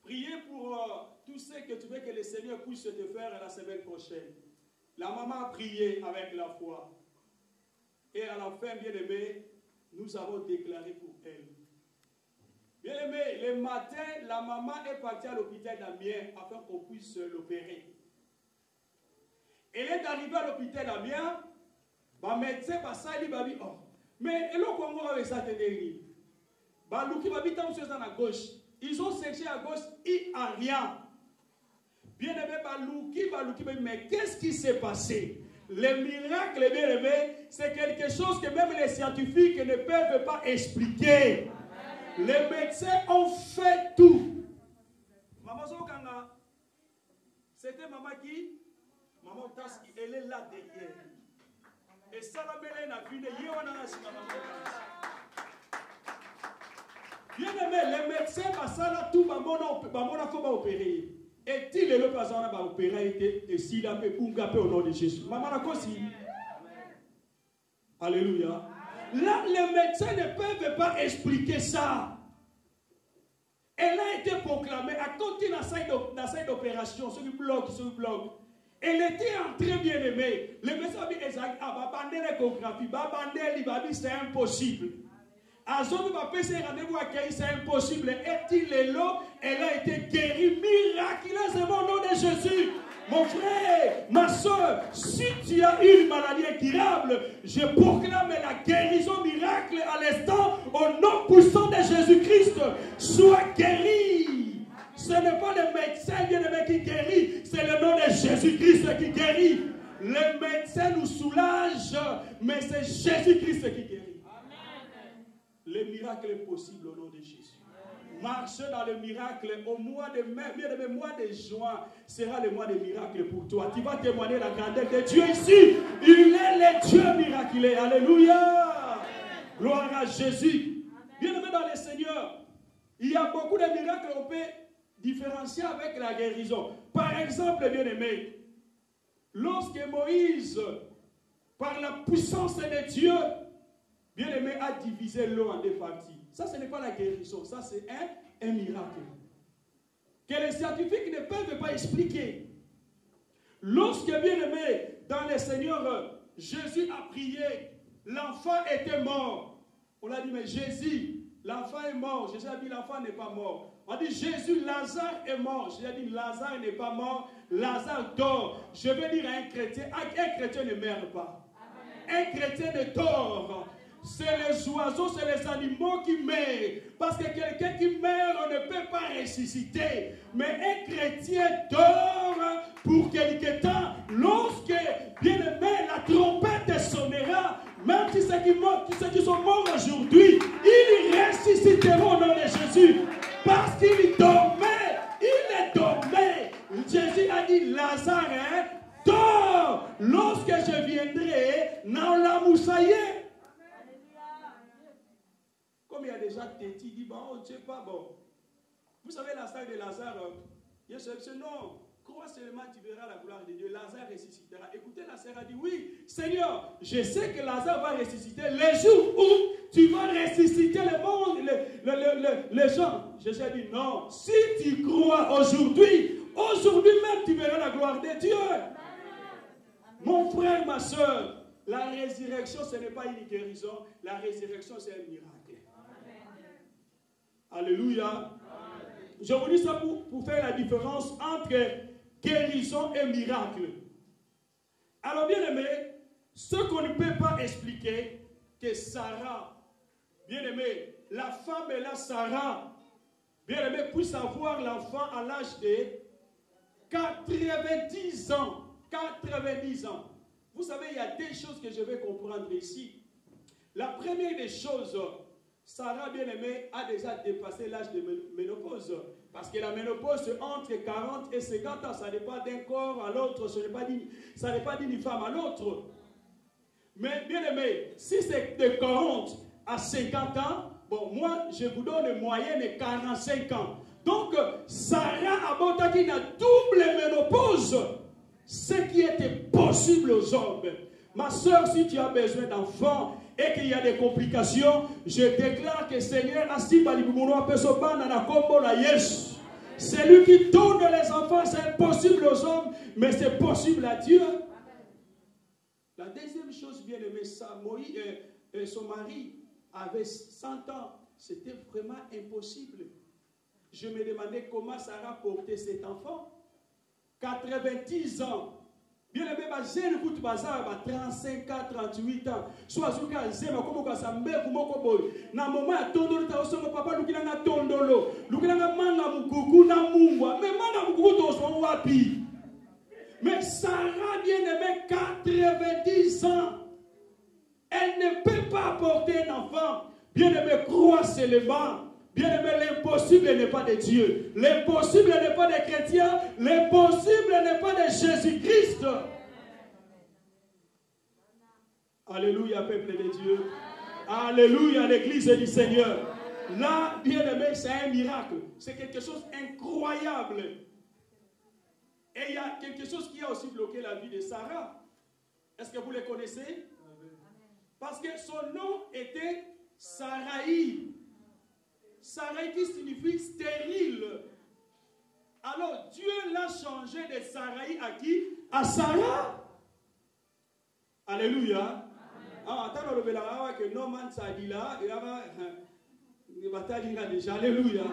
Prié pour tout ce que tu veux que le Seigneur puisse te faire la semaine prochaine. La maman a prié avec la foi. Et à la fin, bien-aimé, nous avons déclaré pour elle. Bien-aimé, le matin, la maman est partie à l'hôpital d'Amiens afin qu'on puisse l'opérer. Elle est arrivée à l'hôpital d'Amiens, le médecin va dire, oh, mais elle a avec ça, à gauche. Ils ont cherché à gauche, il n'y a rien. Bien-aimé, mais qu'est-ce qui s'est passé? Le miracle, bien-aimé, c'est quelque chose que même les scientifiques ne peuvent pas expliquer. Les médecins ont fait tout. Maman Zokanga, c'était maman qui? Maman Taski, elle est là derrière. Et ça la mêlée n'a vu de Yéwana si maman bien-aimé, les médecins passent tout, maman a fait opérer. Et-il le passant va opérer et s'il a fait pour au nom de Jésus. Maman a aussi. Alléluia. Là, les médecins ne peuvent pas expliquer ça. Elle a été proclamée à côté de la salle d'opération, sur le bloc. Elle était en très bien aimée. Le médecin a dit, l'échographie, c'est impossible. C'est impossible. Est-il elle a été guérie miraculeusement au nom de Jésus. Mon frère, ma soeur, si tu as une maladie incurable, je proclame la guérison miracle à l'instant au nom puissant de Jésus-Christ. Sois guéri. Ce n'est pas le médecin bien-aimé qui guérit, c'est le nom de Jésus-Christ qui guérit. Le médecin nous soulage, mais c'est Jésus-Christ qui guérit. Le miracle est possible au nom de Jésus. Marche dans le miracle au mois de mai, le mois de juin sera le mois de miracle pour toi. Tu vas témoigner la grandeur de Dieu ici. Il est le Dieu miraculé. Alléluia. Gloire à Jésus. Bien-aimé dans le Seigneur, il y a beaucoup de miracles qu'on peut différencier avec la guérison. Par exemple, bien-aimé, lorsque Moïse, par la puissance de Dieu, bien-aimé, a divisé l'eau en deux parties. Ça, ce n'est pas la guérison. Ça, c'est un miracle. Que les scientifiques ne peuvent pas expliquer. Lorsque, bien-aimé, dans le Seigneur, Jésus a prié, l'enfant était mort. On a dit, mais Jésus, l'enfant est mort. Jésus a dit, l'enfant n'est pas mort. On a dit, Jésus, Lazare est mort. Jésus a dit, Lazare n'est pas mort. Lazare dort. Je veux dire à un chrétien ne meurt pas. Amen. Un chrétien ne dort. C'est les oiseaux, c'est les animaux qui meurent. Parce que quelqu'un qui meurt, on ne peut pas ressusciter. Mais un chrétien dort pour quelque temps. Lorsque, bien aimé, la trompette sonnera, même si ceux qui sont morts aujourd'hui, ils ressusciteront au nom de Jésus. Parce qu'il dormait, il dormait. Jésus a dit, Lazare, dors. Lorsque je viendrai, non la moussaillé. Comme il y a déjà Téti, il dit, bon, tu sais pas, bon. Vous savez la salle de Lazare, non, crois seulement, tu verras la gloire de Dieu. Lazare ressuscitera. Écoutez, la sœur a dit, oui, Seigneur, je sais que Lazare va ressusciter le jour où tu vas ressusciter le monde, les gens. Jésus a dit, non, si tu crois aujourd'hui même, tu verras la gloire de Dieu. Amen. Mon frère, ma soeur, la résurrection, ce n'est pas une guérison. La résurrection, c'est un miracle. Alléluia. Amen. Je vous dis ça pour faire la différence entre guérison et miracle. Alors bien aimé, ce qu'on ne peut pas expliquer, que Sarah, bien aimé, la femme est là, Sarah, bien-aimé, puisse avoir l'enfant à l'âge de 90 ans. 90 ans. Vous savez, il y a des choses que je vais comprendre ici. La première des choses, Sarah, bien-aimée, a déjà dépassé l'âge de ménopause. Parce que la ménopause, c'est entre 40 et 50 ans. Ça n'est pas d'un corps à l'autre. Ça n'est pas d'une femme à l'autre. Mais, bien-aimé, si c'est de 40 à 50 ans, bon, moi, je vous donne une moyenne de 45 ans. Donc, Sarah a qui a double ménopause. Ce qui était possible aux hommes. Ma soeur, si tu as besoin d'enfants et qu'il y a des complications, je déclare que Seigneur, c'est lui qui donne les enfants. C'est impossible aux hommes, mais c'est possible à Dieu. La deuxième chose, bien aimé, son mari avait 100 ans. C'était vraiment impossible. Je me demandais comment Sarah portait cet enfant. 90 ans. Bien aimé, jeune écoute bazar, 35 ans, 38 ans. Soit zuka zema comme ça sambe kumoko boy. Na moment ya tondolo ta osongo papa lukila na tondolo. Lukila na manga mukuku na mungwa. Mais manga mukuku to so wapi. Mais Sarah, bien aimé, 90 ans. Elle ne peut pas porter un enfant. Bien aimé, crois seulement. Bien aimé, l'impossible n'est pas de Dieu. L'impossible n'est pas des chrétiens. L'impossible n'est pas de Jésus-Christ. Alléluia, peuple de Dieu. Alléluia, l'église du Seigneur. Là, bien aimé, c'est un miracle. C'est quelque chose d'incroyable. Et il y a quelque chose qui a aussi bloqué la vie de Sarah. Est-ce que vous le connaissez? Parce que son nom était Sarai. Sarai qui signifie stérile. Alors Dieu l'a changé de Sarai à qui? À Sarah. Alléluia. Ah, attends, le béla que non man ça dit là, il va t'allier déjà. Alléluia.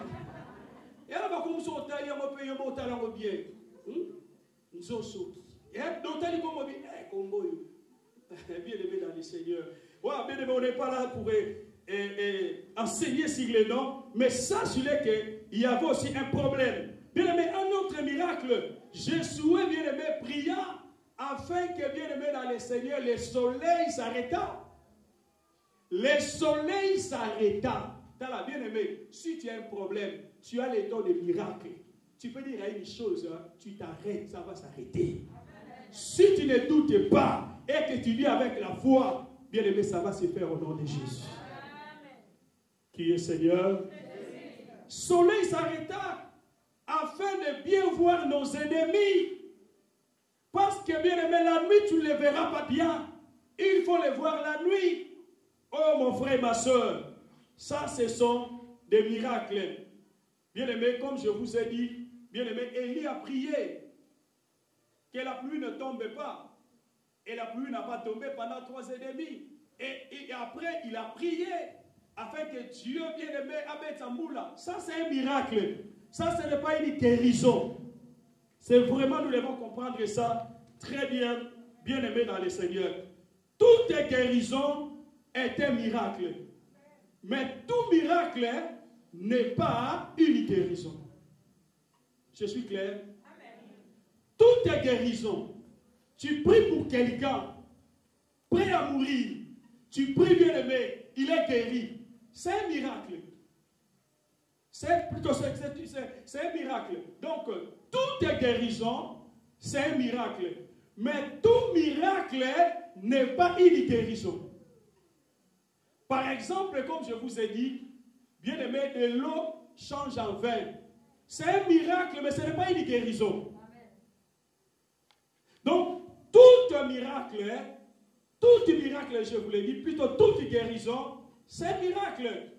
Et là, va comme ça, on t'a dit, on peut y aller, on t'a dit, bien. Nous sommes sautés. Et donc, t'as dit comment bien, bien aimé dans le Seigneur. Ouais, bien aimé, on n'est pas là pour enseigner sur les noms, mais sachez-le qu'il y avait aussi un problème. Bien aimé, un autre miracle. Jésus, bien aimé, pria afin que, bien aimé, dans le Seigneur, le soleil s'arrêta. Le soleil s'arrêta. Bien aimé, si tu as un problème, tu as les dons de miracles. Tu peux dire à une chose, hein, tu t'arrêtes, ça va s'arrêter. Si tu ne doutes pas et que tu vis avec la foi, bien aimé, ça va se faire au nom de Jésus. Qui est Seigneur? Soleil s'arrêta afin de bien voir nos ennemis. Parce que bien aimé, la nuit, tu ne les verras pas bien. Il faut les voir la nuit. Oh mon frère et ma soeur, ça ce sont des miracles. Bien aimé, comme je vous ai dit, bien aimé, Élie a prié que la pluie ne tombe pas. Et la pluie n'a pas tombé pendant 3 ans et demi. Et après, il a prié afin que Dieu, bien aimé, abette sa moula. Ça, c'est un miracle. Ça, ce n'est pas une guérison. C'est vraiment, nous devons comprendre ça très bien, bien aimé dans le Seigneur. Toute guérison est un miracle. Mais tout miracle n'est pas une guérison. Je suis clair? Toute guérison. Tu pries pour quelqu'un, prêt à mourir. Tu pries, bien aimé, il est guéri. C'est un miracle. C'est un miracle. Donc, toute guérison, c'est un miracle. Mais tout miracle n'est pas une guérison. Par exemple, comme je vous ai dit, bien aimé, de l'eau change en vin. C'est un miracle, mais ce n'est pas une guérison. Donc, tout miracle, je vous l'ai dit, plutôt toute guérison, c'est un miracle.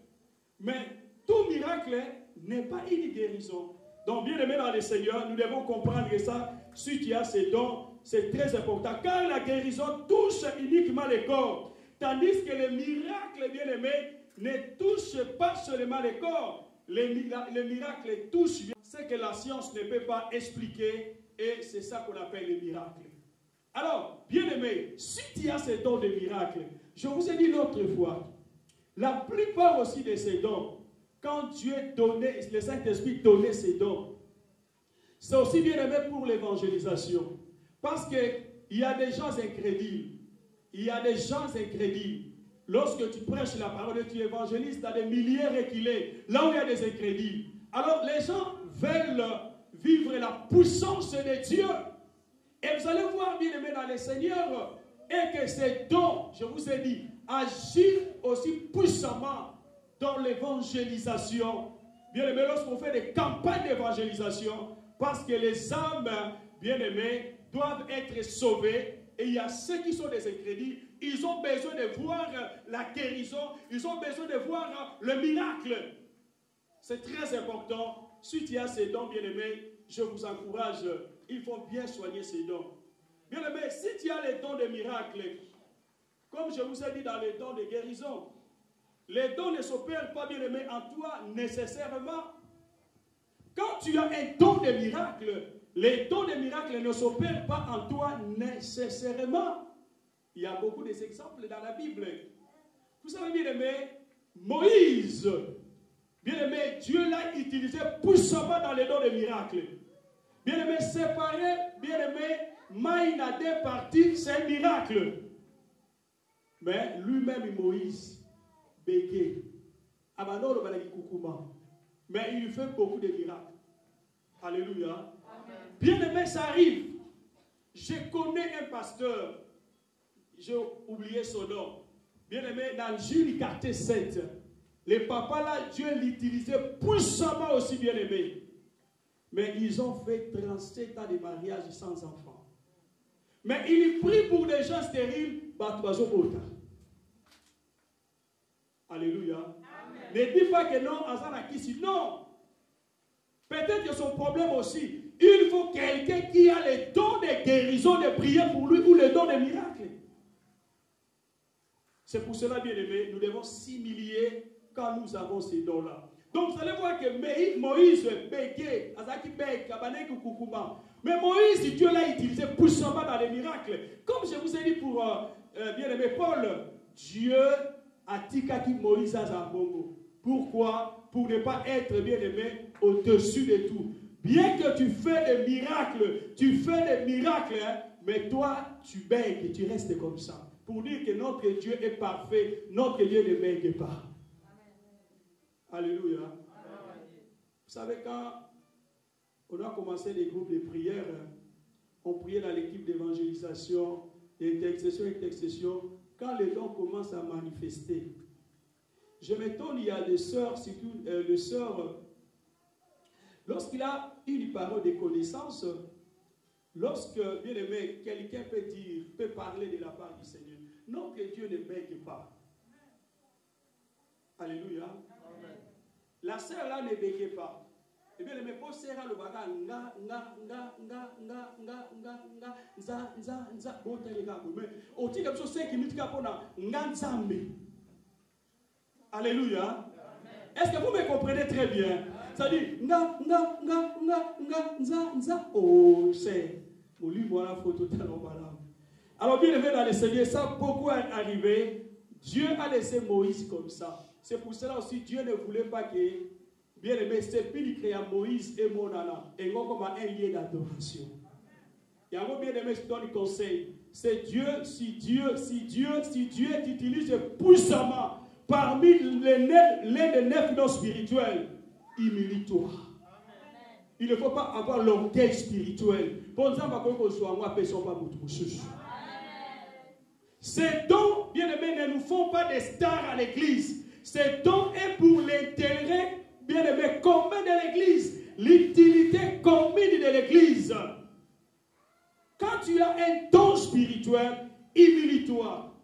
Mais tout miracle n'est pas une guérison. Donc, bien aimé dans le Seigneur, nous devons comprendre ça. Si tu as ces dons, c'est très important. Car la guérison touche uniquement le corps. Tandis que les miracles, bien aimés, ne touchent pas seulement le corps. Les miracles touchent ce que la science ne peut pas expliquer. Et c'est ça qu'on appelle les miracles. Alors, bien aimé, si tu as ces dons de miracles, je vous ai dit l'autre fois, la plupart aussi de ces dons quand Dieu donnait, le Saint-Esprit donnait ses dons, c'est aussi bien aimé pour l'évangélisation. Parce qu'il y a des gens incrédules. Il y a des gens incrédules. Lorsque tu prêches la parole et tu évangélises, tu as des milliers reculés, là où il y a des incrédules. Alors les gens veulent vivre la puissance de Dieu. Et vous allez voir, bien aimé, dans le Seigneur, et que ces dons, je vous ai dit, agissent aussi puissamment dans l'évangélisation. Bien aimé, lorsqu'on fait des campagnes d'évangélisation, parce que les âmes, bien aimées, doivent être sauvées. Et il y a ceux qui sont des incrédules, ils ont besoin de voir la guérison, ils ont besoin de voir le miracle. C'est très important. Si tu as ces dons, bien aimés, je vous encourage, il faut bien soigner ces dons. Bien aimé, si tu as les dons de miracle, comme je vous ai dit dans les dons de guérison, les dons ne s'opèrent pas, bien aimé, en toi nécessairement. Quand tu as un don de miracle, les dons de miracle ne s'opèrent pas en toi nécessairement. Il y a beaucoup d'exemples dans la Bible. Vous savez, bien aimé, Moïse, bien aimé, Dieu l'a utilisé puissamment dans les dons de miracle. Bien aimé, séparer, bien aimé, Maïna deux parties, c'est un miracle. Mais lui-même, Moïse, béqué, mais il fait beaucoup de miracles. Alléluia. Bien aimé, ça arrive. Je connais un pasteur, j'ai oublié son nom. Bien aimé, dans Jules quartier 7, les papas là, Dieu l'utilisait puissamment aussi, bien aimé. Mais ils ont fait 37 ans de mariage sans enfants. Mais il prie pour des gens stériles, alléluia. Amen. Ne dis pas que non, non. Peut-être que son problème aussi, il faut quelqu'un qui a les dons de guérison, de prier pour lui ou les dons de miracles. C'est pour cela, bien aimé, nous devons s'humilier quand nous avons ces dons-là. Donc vous allez voir que Moïse, bégué, mais Moïse, Dieu l'a utilisé puissamment dans les miracles. Comme je vous ai dit pour bien aimé Paul, Dieu a tikaki Moïse à Zambongo. Pourquoi? Pour ne pas être bien aimé au-dessus de tout. Bien que tu fais des miracles, hein, mais toi, tu bègues et tu restes comme ça. Pour dire que notre Dieu est parfait, notre Dieu ne bègue pas. Alléluia. Amen. Vous savez, quand on a commencé les groupes de prière, on priait dans l'équipe d'évangélisation, d'intercession, quand les dons commencent à manifester. Je m'étonne, il y a des sœurs, surtout les sœurs, lorsqu'il a une parole de connaissance, lorsque, bien aimé, quelqu'un peut parler de la part du Seigneur, non que Dieu ne bègue pas. Alléluia. Amen. La sœur là ne bègue pas. Et bien, mais pour serrer le baga, alléluia. Est-ce que vous me comprenez très bien? Ça dit oh, c'est alors bien aimé dans le Seigneur, ça beaucoup est arrivé. Dieu a laissé Moïse comme ça. C'est pour cela aussi Dieu ne voulait pas que, bien aimé, c'est puis il créa Moïse et Monana. Et non comme un lien d'adoration. Et en gros, bien aimé, je donne le conseil. C'est Dieu, si Dieu t'utilise puissamment parmi les 9 dons spirituels, humilie-toi. Il ne faut pas avoir l'orgueil spirituel. Ces dons, bien aimés, ne nous font pas des stars à l'église. Ces dons est pour l'intérêt, bien aimé, commun de l'église. L'utilité commune de l'église. Quand tu as un don spirituel, humilie-toi.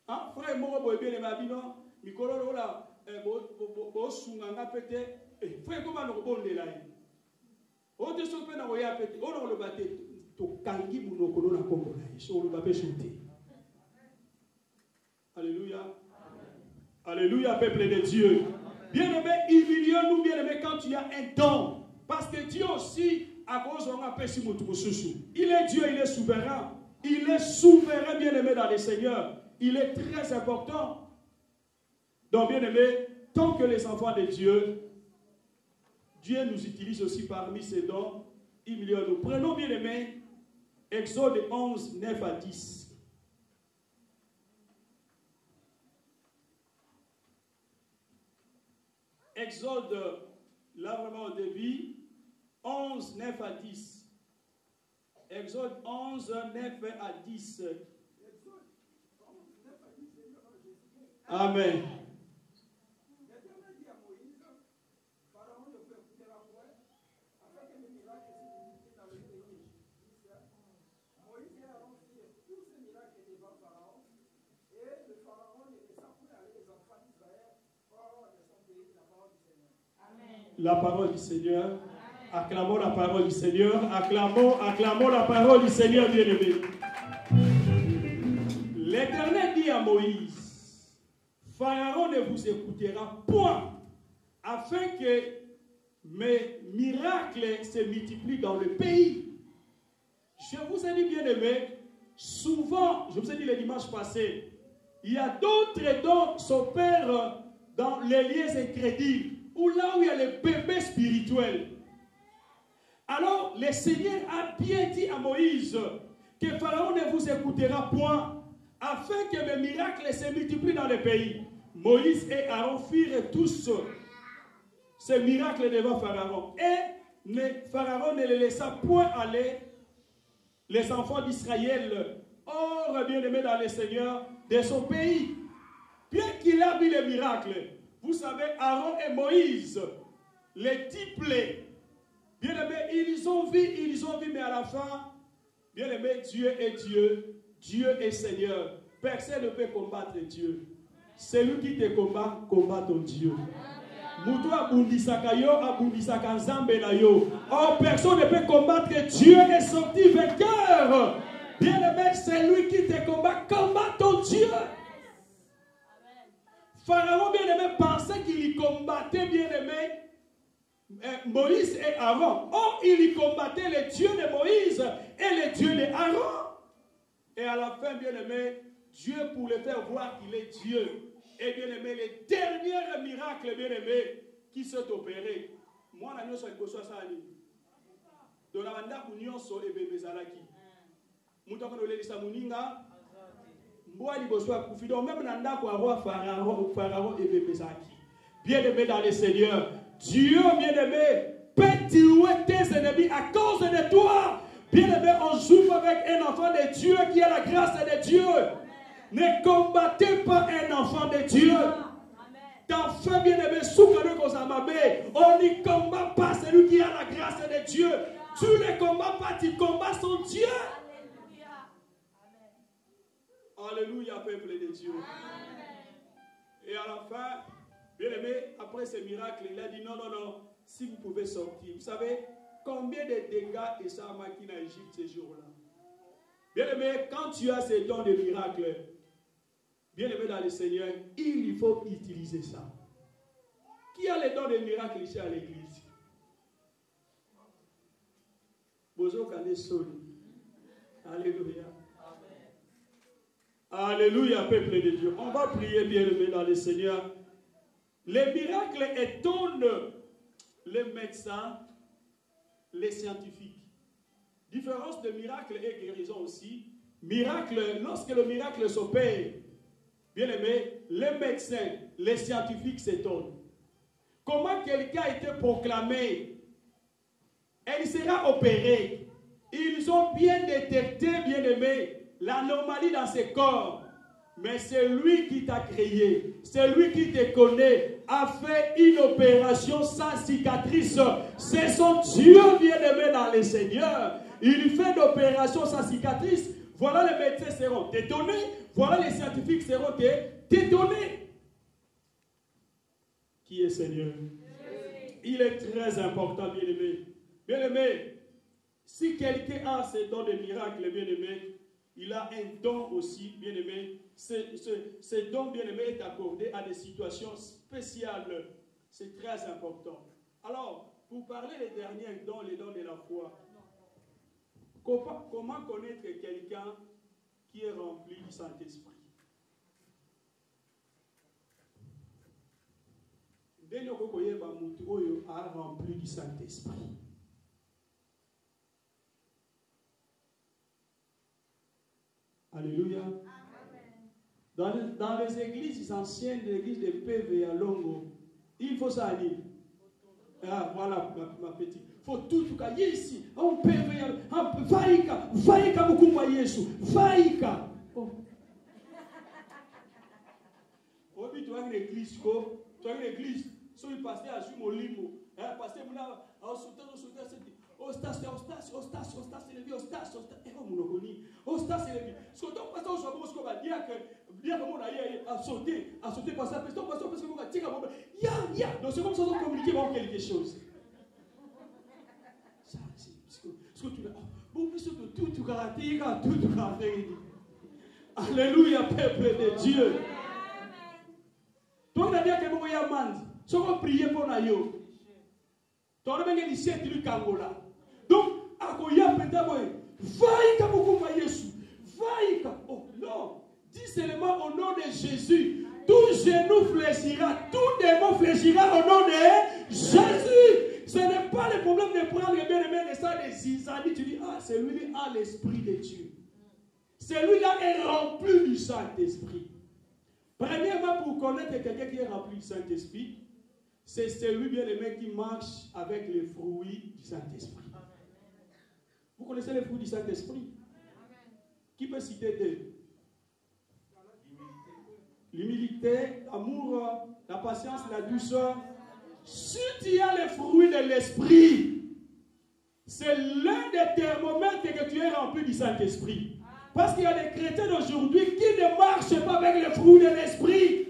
Ah, frère, moi, bien aimé, non, Mikolo, là, frère, comment nous rebondons là? On te sauve dans le bâtiment, on le bâtit. Alléluia. Alléluia, peuple de Dieu. Bien-aimé, humilie-nous, bien-aimé, quand tu as un don. Parce que Dieu aussi, à cause on appelle il est Dieu, il est souverain. Il est souverain, bien-aimé, dans le Seigneur. Il est très important. Donc, bien-aimé, tant que les enfants de Dieu, Dieu nous utilise aussi parmi ses dons. Nous prenons bien aimé Exode 11, 9 à 10. Exode, là vraiment au début, 11, 9 à 10. Exode 11, 9 à 10. Amen. La parole du Seigneur. Acclamons la parole du Seigneur. Acclamons la parole du Seigneur, bien-aimé. L'Éternel dit à Moïse, Pharaon ne vous écoutera point, afin que mes miracles se multiplient dans le pays. Je vous ai dit, bien-aimé, souvent, je vous ai dit le dimanche passé, il y a d'autres dons qui s'opèrent dans les lieux incrédibles, ou là où il y a les bébés spirituels. Alors, le Seigneur a bien dit à Moïse que Pharaon ne vous écoutera point, afin que mes miracles se multiplient dans le pays. Moïse et Aaron firent tous ces miracles devant Pharaon. Et Pharaon ne les laissa point aller, les enfants d'Israël, hors bien-aimés dans le Seigneur, de son pays. Bien qu'il a vu les miracles, vous savez, Aaron et Moïse, les disciples, bien-aimés, ils ont vu, mais à la fin, bien-aimés, Dieu est Dieu, Dieu est Seigneur. Personne ne peut combattre Dieu. Celui qui te combat, combat ton Dieu. Mutu abundisaka yo, abundisaka nzambe na yo. Oh, personne ne peut combattre Dieu est sorti vainqueur. Bien-aimé, c'est lui qui te combat, combat ton Dieu. Pharaon, bien-aimé, pensait qu'il y combattait, bien-aimé, Moïse et Aaron. Or, il y combattait les dieux de Moïse et les dieux de Aaron. Et à la fin, bien-aimé, Dieu, pour le faire voir qu'il est Dieu, et bien-aimé, les derniers miracles, bien-aimé, qui sont opérés. Moi, je suis un ça. Donc, je suis un bébé Zalaki. Je suis un Muninga. Même nanda kwa roi Pharaon et bébé Zaki. Bien-aimé dans le Seigneur, Dieu, bien-aimé, peut tuer tes ennemis à cause de toi. Bien-aimé, on joue avec un enfant de Dieu qui a la grâce de Dieu. Ne combattez pas un enfant de Dieu. Ton frère bien-aimé, on n'y combat pas celui qui a la grâce de Dieu. Tu ne combats pas, tu combats son Dieu. Alléluia, peuple de Dieu. Amen. Et à la fin, bien aimé, après ce miracle, il a dit non, si vous pouvez sortir. Vous savez combien de dégâts et ça a marqué en Égypte ces jours-là. Bien aimé, quand tu as ces dons de miracles, bien aimé dans le Seigneur, il faut utiliser ça. Qui a les dons de miracles ici à l'église? Bozo Kane Soli. Alléluia. Alléluia, peuple de Dieu. On va prier, bien-aimé dans le Seigneur. Les miracles étonnent les médecins, les scientifiques. Différence de miracle et guérison aussi. Miracle, lorsque le miracle s'opère, bien-aimé, les médecins, les scientifiques s'étonnent. Comment quelqu'un a été proclamé et il sera opéré? Ils ont bien détecté, bien-aimé, l'anomalie dans ses corps. Mais c'est lui qui t'a créé, c'est lui qui te connaît, a fait une opération sans cicatrice. C'est son Dieu bien-aimé dans le Seigneur. Il fait l'opération sans cicatrice. Voilà, les médecins seront étonnés. Voilà, les scientifiques seront étonnés. Qui est Seigneur? Il est très important, bien-aimé. Bien-aimé, si quelqu'un a ce don de miracle, bien-aimé, il a un don aussi, bien-aimé. Ce don, bien-aimé, est accordé à des situations spéciales. C'est très important. Alors, pour parler des derniers dons, les dons de la foi, comment connaître quelqu'un qui est rempli du Saint-Esprit? a rempli du Saint-Esprit. Alléluia. Dans les églises anciennes, l'église de PV à Longo, il faut ça aller. Ah, voilà ma petite. Il faut tout cas ici. On PV, vaïka mukumba Yesu, vaïka. Oh, tu as une église, tu as une église. So il passait à Jumo Limo. Pasteur Mouna, au stas, alléluia, peuple de Dieu. Toi, on a dit que vous avez demandé. Si vous priez pour nous, tu as demandé de faire du Kangola. Donc, à quoi il y a peut-être, vaïka beaucoup Jésus. Vaïka. Oh non. Dis seulement au nom de Jésus. Tout genou fléchira, tout démon fléchira au nom de Jésus. Ce n'est pas le problème de prendre les bien-aimés de ça, des zizani. Tu dis, ah, celui-là a l'Esprit de Dieu. Celui-là est rempli du Saint-Esprit. Premièrement, pour connaître quelqu'un qui est rempli du Saint-Esprit, c'est celui bien-aimé qui marche avec les fruits du Saint-Esprit. Vous connaissez les fruits du Saint-Esprit? Qui peut citer deux? L'humilité, l'amour, la patience, la douceur. Si tu as les fruits de l'Esprit, c'est l'un des thermomètres que tu es rempli du Saint-Esprit. Parce qu'il y a des chrétiens d'aujourd'hui qui ne marchent pas avec les fruits de l'Esprit.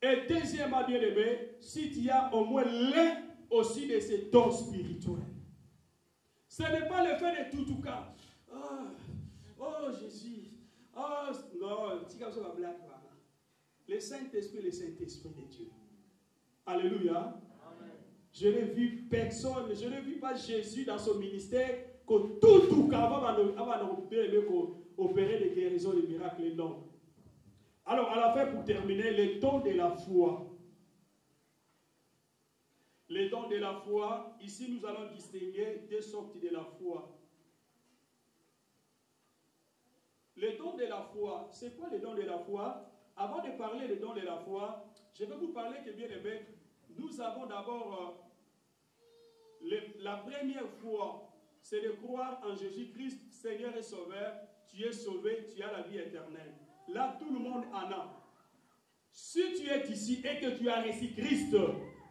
Et deuxièmement, bien aimé, si tu as au moins l'un aussi de ces dons spirituels. Ce n'est pas le fait de tout cas. Oh Jésus. Oh non, c'est comme ça la blague. Le Saint-Esprit, le Saint-Esprit de Dieu. Alléluia. Amen. Je n'ai vu personne, je n'ai vu pas Jésus dans son ministère que tout cas avant d'opérer des guérisons, des miracles, non. Alors, à la fin, pour terminer, les dons de la foi. Les dons de la foi, ici nous allons distinguer deux sortes de la foi. Les dons de la foi, c'est quoi les dons de la foi? Avant de parler des dons de la foi, je vais vous parler que, bien aimé, nous avons d'abord la première foi, c'est de croire en Jésus-Christ, Seigneur et Sauveur. Tu es sauvé, tu as la vie éternelle. Là, tout le monde en a. Si tu es ici et que tu as reçu Christ,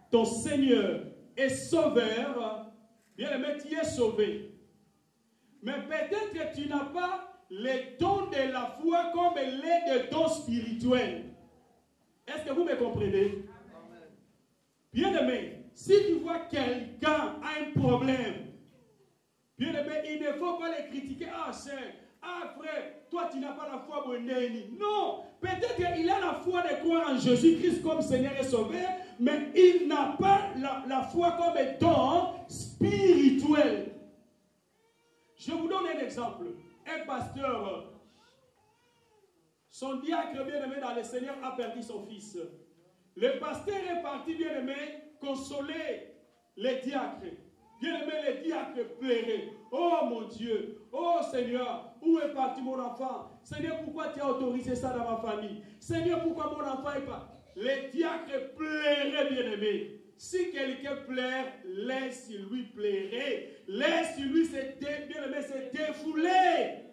ton Seigneur et Sauveur, bien aimé, tu es sauvé. Mais peut-être que tu n'as pas les dons de la foi comme les dons spirituels. Est-ce que vous me comprenez? Bien aimé, si tu vois quelqu'un a un problème, bien aimé, il ne faut pas les critiquer. Ah, c'est... Ah frère, toi tu n'as pas la foi bonnéni. Non, peut-être qu'il a la foi de croire en Jésus-Christ comme Seigneur et Sauveur, mais il n'a pas la foi comme don spirituel. Je vous donne un exemple. Un pasteur, son diacre bien-aimé dans le Seigneur a perdu son fils. Le pasteur est parti bien-aimé consoler les diacres. Bien-aimé, les diacres pleuraient. Oh mon Dieu, oh Seigneur, où est parti mon enfant? Seigneur, pourquoi tu as autorisé ça dans ma famille? Seigneur, pourquoi mon enfant est pas? Les diacres pleuraient, bien-aimé. Si quelqu'un pleure, laisse-lui pleurer. Laisse-lui se défouler.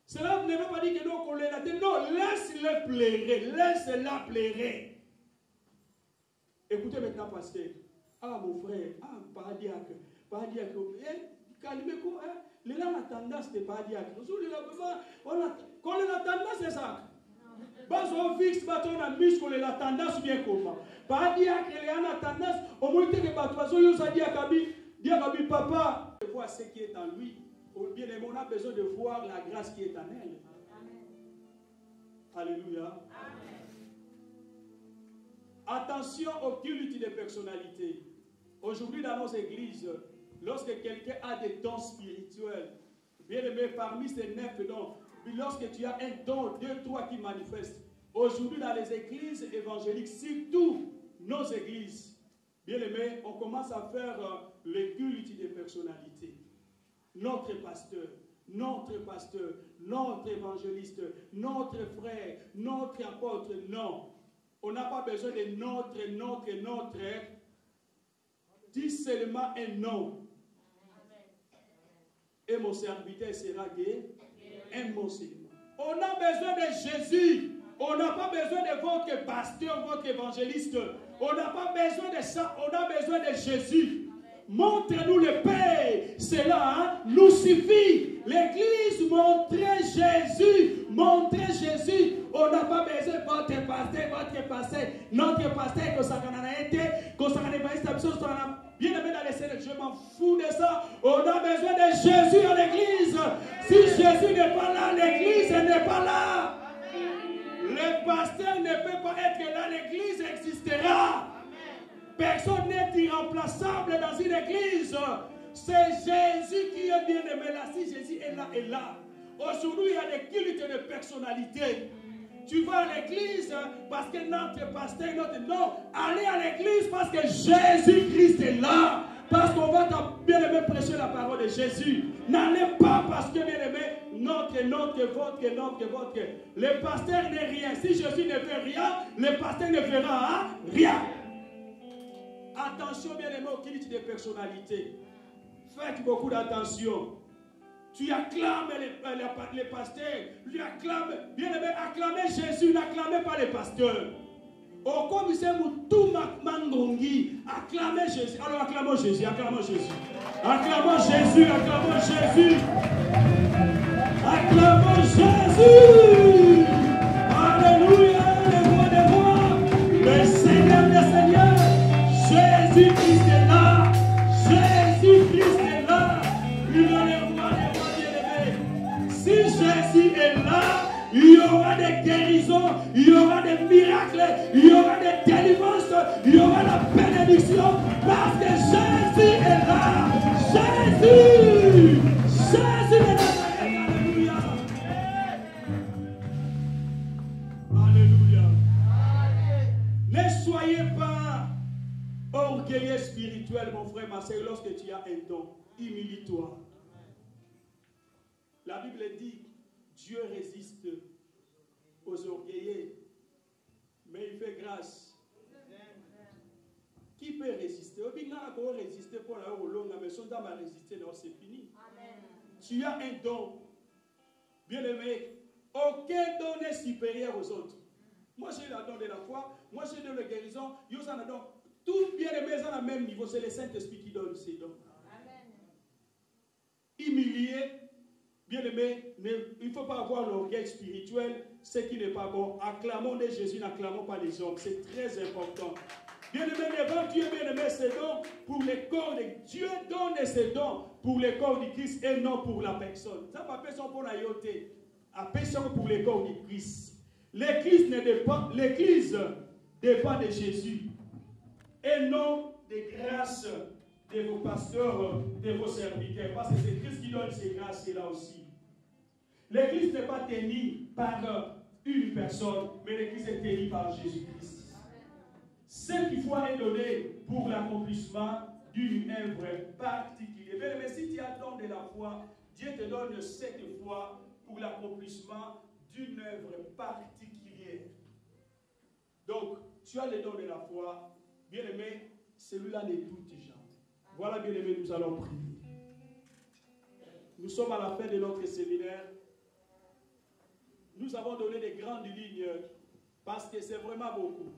Cela ne veut pas dire que non, qu'on l'a dit. Non, laisse-le pleurer. Laisse-la pleurer. Écoutez maintenant, pasteur. Ah, mon frère. Ah, pas diacre. Pas diacre. Calmez-vous. Les gens ont tendance de pas diacre. Quand on a tendance, c'est ça. Bas on fixe, on a mis qu'on la tendance bien comment. Pas diacre, les gens ont tendance. Au moins, que diacre, papa. De voir ce qui est en lui. Bien aimé, on a besoin de voir la grâce qui est en elle. Amen. Alléluia. Amen. Attention au culte de personnalité. Aujourd'hui, dans nos églises, lorsque quelqu'un a des dons spirituels, bien aimé, parmi ces 9 dons, lorsque tu as un don, 2, 3 qui manifestent, Aujourd'hui, dans les églises évangéliques, surtout nos églises, bien aimés, on commence à faire le culte des personnalités. Notre pasteur, notre évangéliste, notre frère, notre apôtre, non. On n'a pas besoin de notre. Dis seulement un nom. Et mon serviteur sera guéri. Un mot seulement. On a besoin de Jésus. On n'a pas besoin de votre pasteur, votre évangéliste. On n'a pas besoin de ça. On a besoin de Jésus. Montre-nous le Père. Cela nous suffit. L'Église montrait Jésus. Montrer Jésus. On n'a pas besoin de votre pasteur. Notre pasteur, que ça a été, que ça a été, bien aimé dans les scènes, je m'en fous de ça. On a besoin de Jésus à l'église. Si Jésus n'est pas là, l'église n'est pas là. Le pasteur ne peut pas être là, l'église existera. Personne n'est irremplaçable dans une église. C'est Jésus qui est bien aimé là. Si Jésus est là, est là. Aujourd'hui, il y a des cultes de personnalité. Tu vas à l'église parce que notre pasteur, non, allez à l'église parce que Jésus-Christ est là. Parce qu'on va bien aimé prêcher la parole de Jésus. N'allez pas parce que bien aimé, notre, votre. Le pasteur n'est rien. Si Jésus ne fait rien, le pasteur ne fera rien. Attention bien aimé au culte des personnalités. Faites beaucoup d'attention. Tu acclames les pasteurs, lui acclame, bien aimé, acclamez Jésus, n'acclamez pas les pasteurs. Au comme c'est tout Mangongi, acclamez Jésus. Alors acclamons Jésus, acclamons Jésus. Acclamons Jésus, acclamons Jésus. Acclamons Jésus. Alléluia, le roi des rois, le Seigneur des seigneurs. Jésus-Christ est là. Jésus-Christ est là. Il est le roi des rois bien-aimés. Si Jésus est là, il y aura des guérisons, il y aura des miracles, il y aura des délivrances, il y aura la bénédiction parce que Jésus est là. Jésus est là. Alléluia. Alléluia. Ne soyez pas orgueilleux spirituel, mon frère, ma soeur, lorsque tu as un don. Humilie-toi. La Bible dit Dieu résiste aux orgueilleux, mais il fait grâce. Qui peut résister? Résister pour la longue, mais son dame a résisté, non, c'est fini. Tu as un don. Bien aimé, aucun don n'est supérieur aux autres. Moi j'ai le don de la foi, moi j'ai le don de guérison, vous en avez don. Tout bien aimé, ils ont le même niveau, c'est le Saint-Esprit qui donne ces dons. Humilié. Bien aimé, il ne faut pas avoir l'orgueil spirituel, ce qui n'est pas bon. Acclamons de Jésus, n'acclamons pas les hommes. C'est très important. Bien aimé, devant Dieu, bien aimé, ses dons pour le corps de Dieu donne ses dons pour le corps du Christ et non pour la personne. Ça va pas pour la yoté. À personne pour le corps du Christ. L'église dépend de Jésus et non des grâces de vos pasteurs, de vos serviteurs. Parce que c'est Christ qui donne ces grâces-là aussi. L'église n'est pas tenue par une personne, mais l'église est tenue par Jésus-Christ. Ce qu'il faut est donné pour l'accomplissement d'une œuvre particulière. Mais si tu as le don de la foi, Dieu te donne cette foi pour l'accomplissement d'une œuvre particulière. Donc, tu as le don de la foi, bien aimé, celui-là de toutes gens. Voilà, bien aimé, nous allons prier. Nous sommes à la fin de notre séminaire. Nous avons donné des grandes lignes parce que c'est vraiment beaucoup.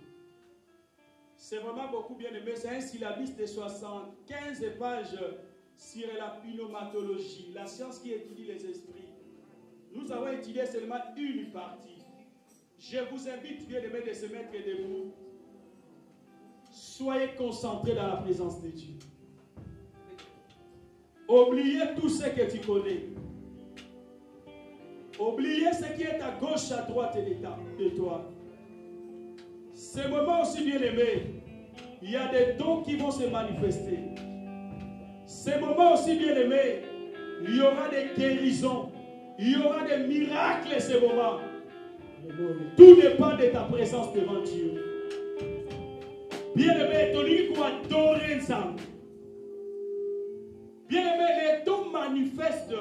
C'est vraiment beaucoup, bien aimé. C'est un syllabus de 75 pages sur la pneumatologie, la science qui étudie les esprits. Nous avons étudié seulement une partie. Je vous invite, bien aimé, de se mettre debout. Soyez concentrés dans la présence de Dieu. Oubliez tout ce que tu connais. Oubliez ce qui est à gauche, à droite de toi. Ce moment aussi bien aimé, il y a des dons qui vont se manifester. Ce moment aussi bien aimé, il y aura des guérisons, il y aura des miracles ce moment. Tout dépend de ta présence devant Dieu. Bien-aimé, ton unique adorer ensemble. Bien-aimé, les dons manifestent.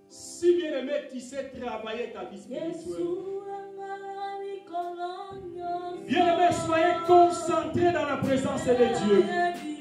Si bien-aimé, tu sais travailler ta vie spirituelle. Bien-aimé, soyez concentrés dans la présence de Dieu.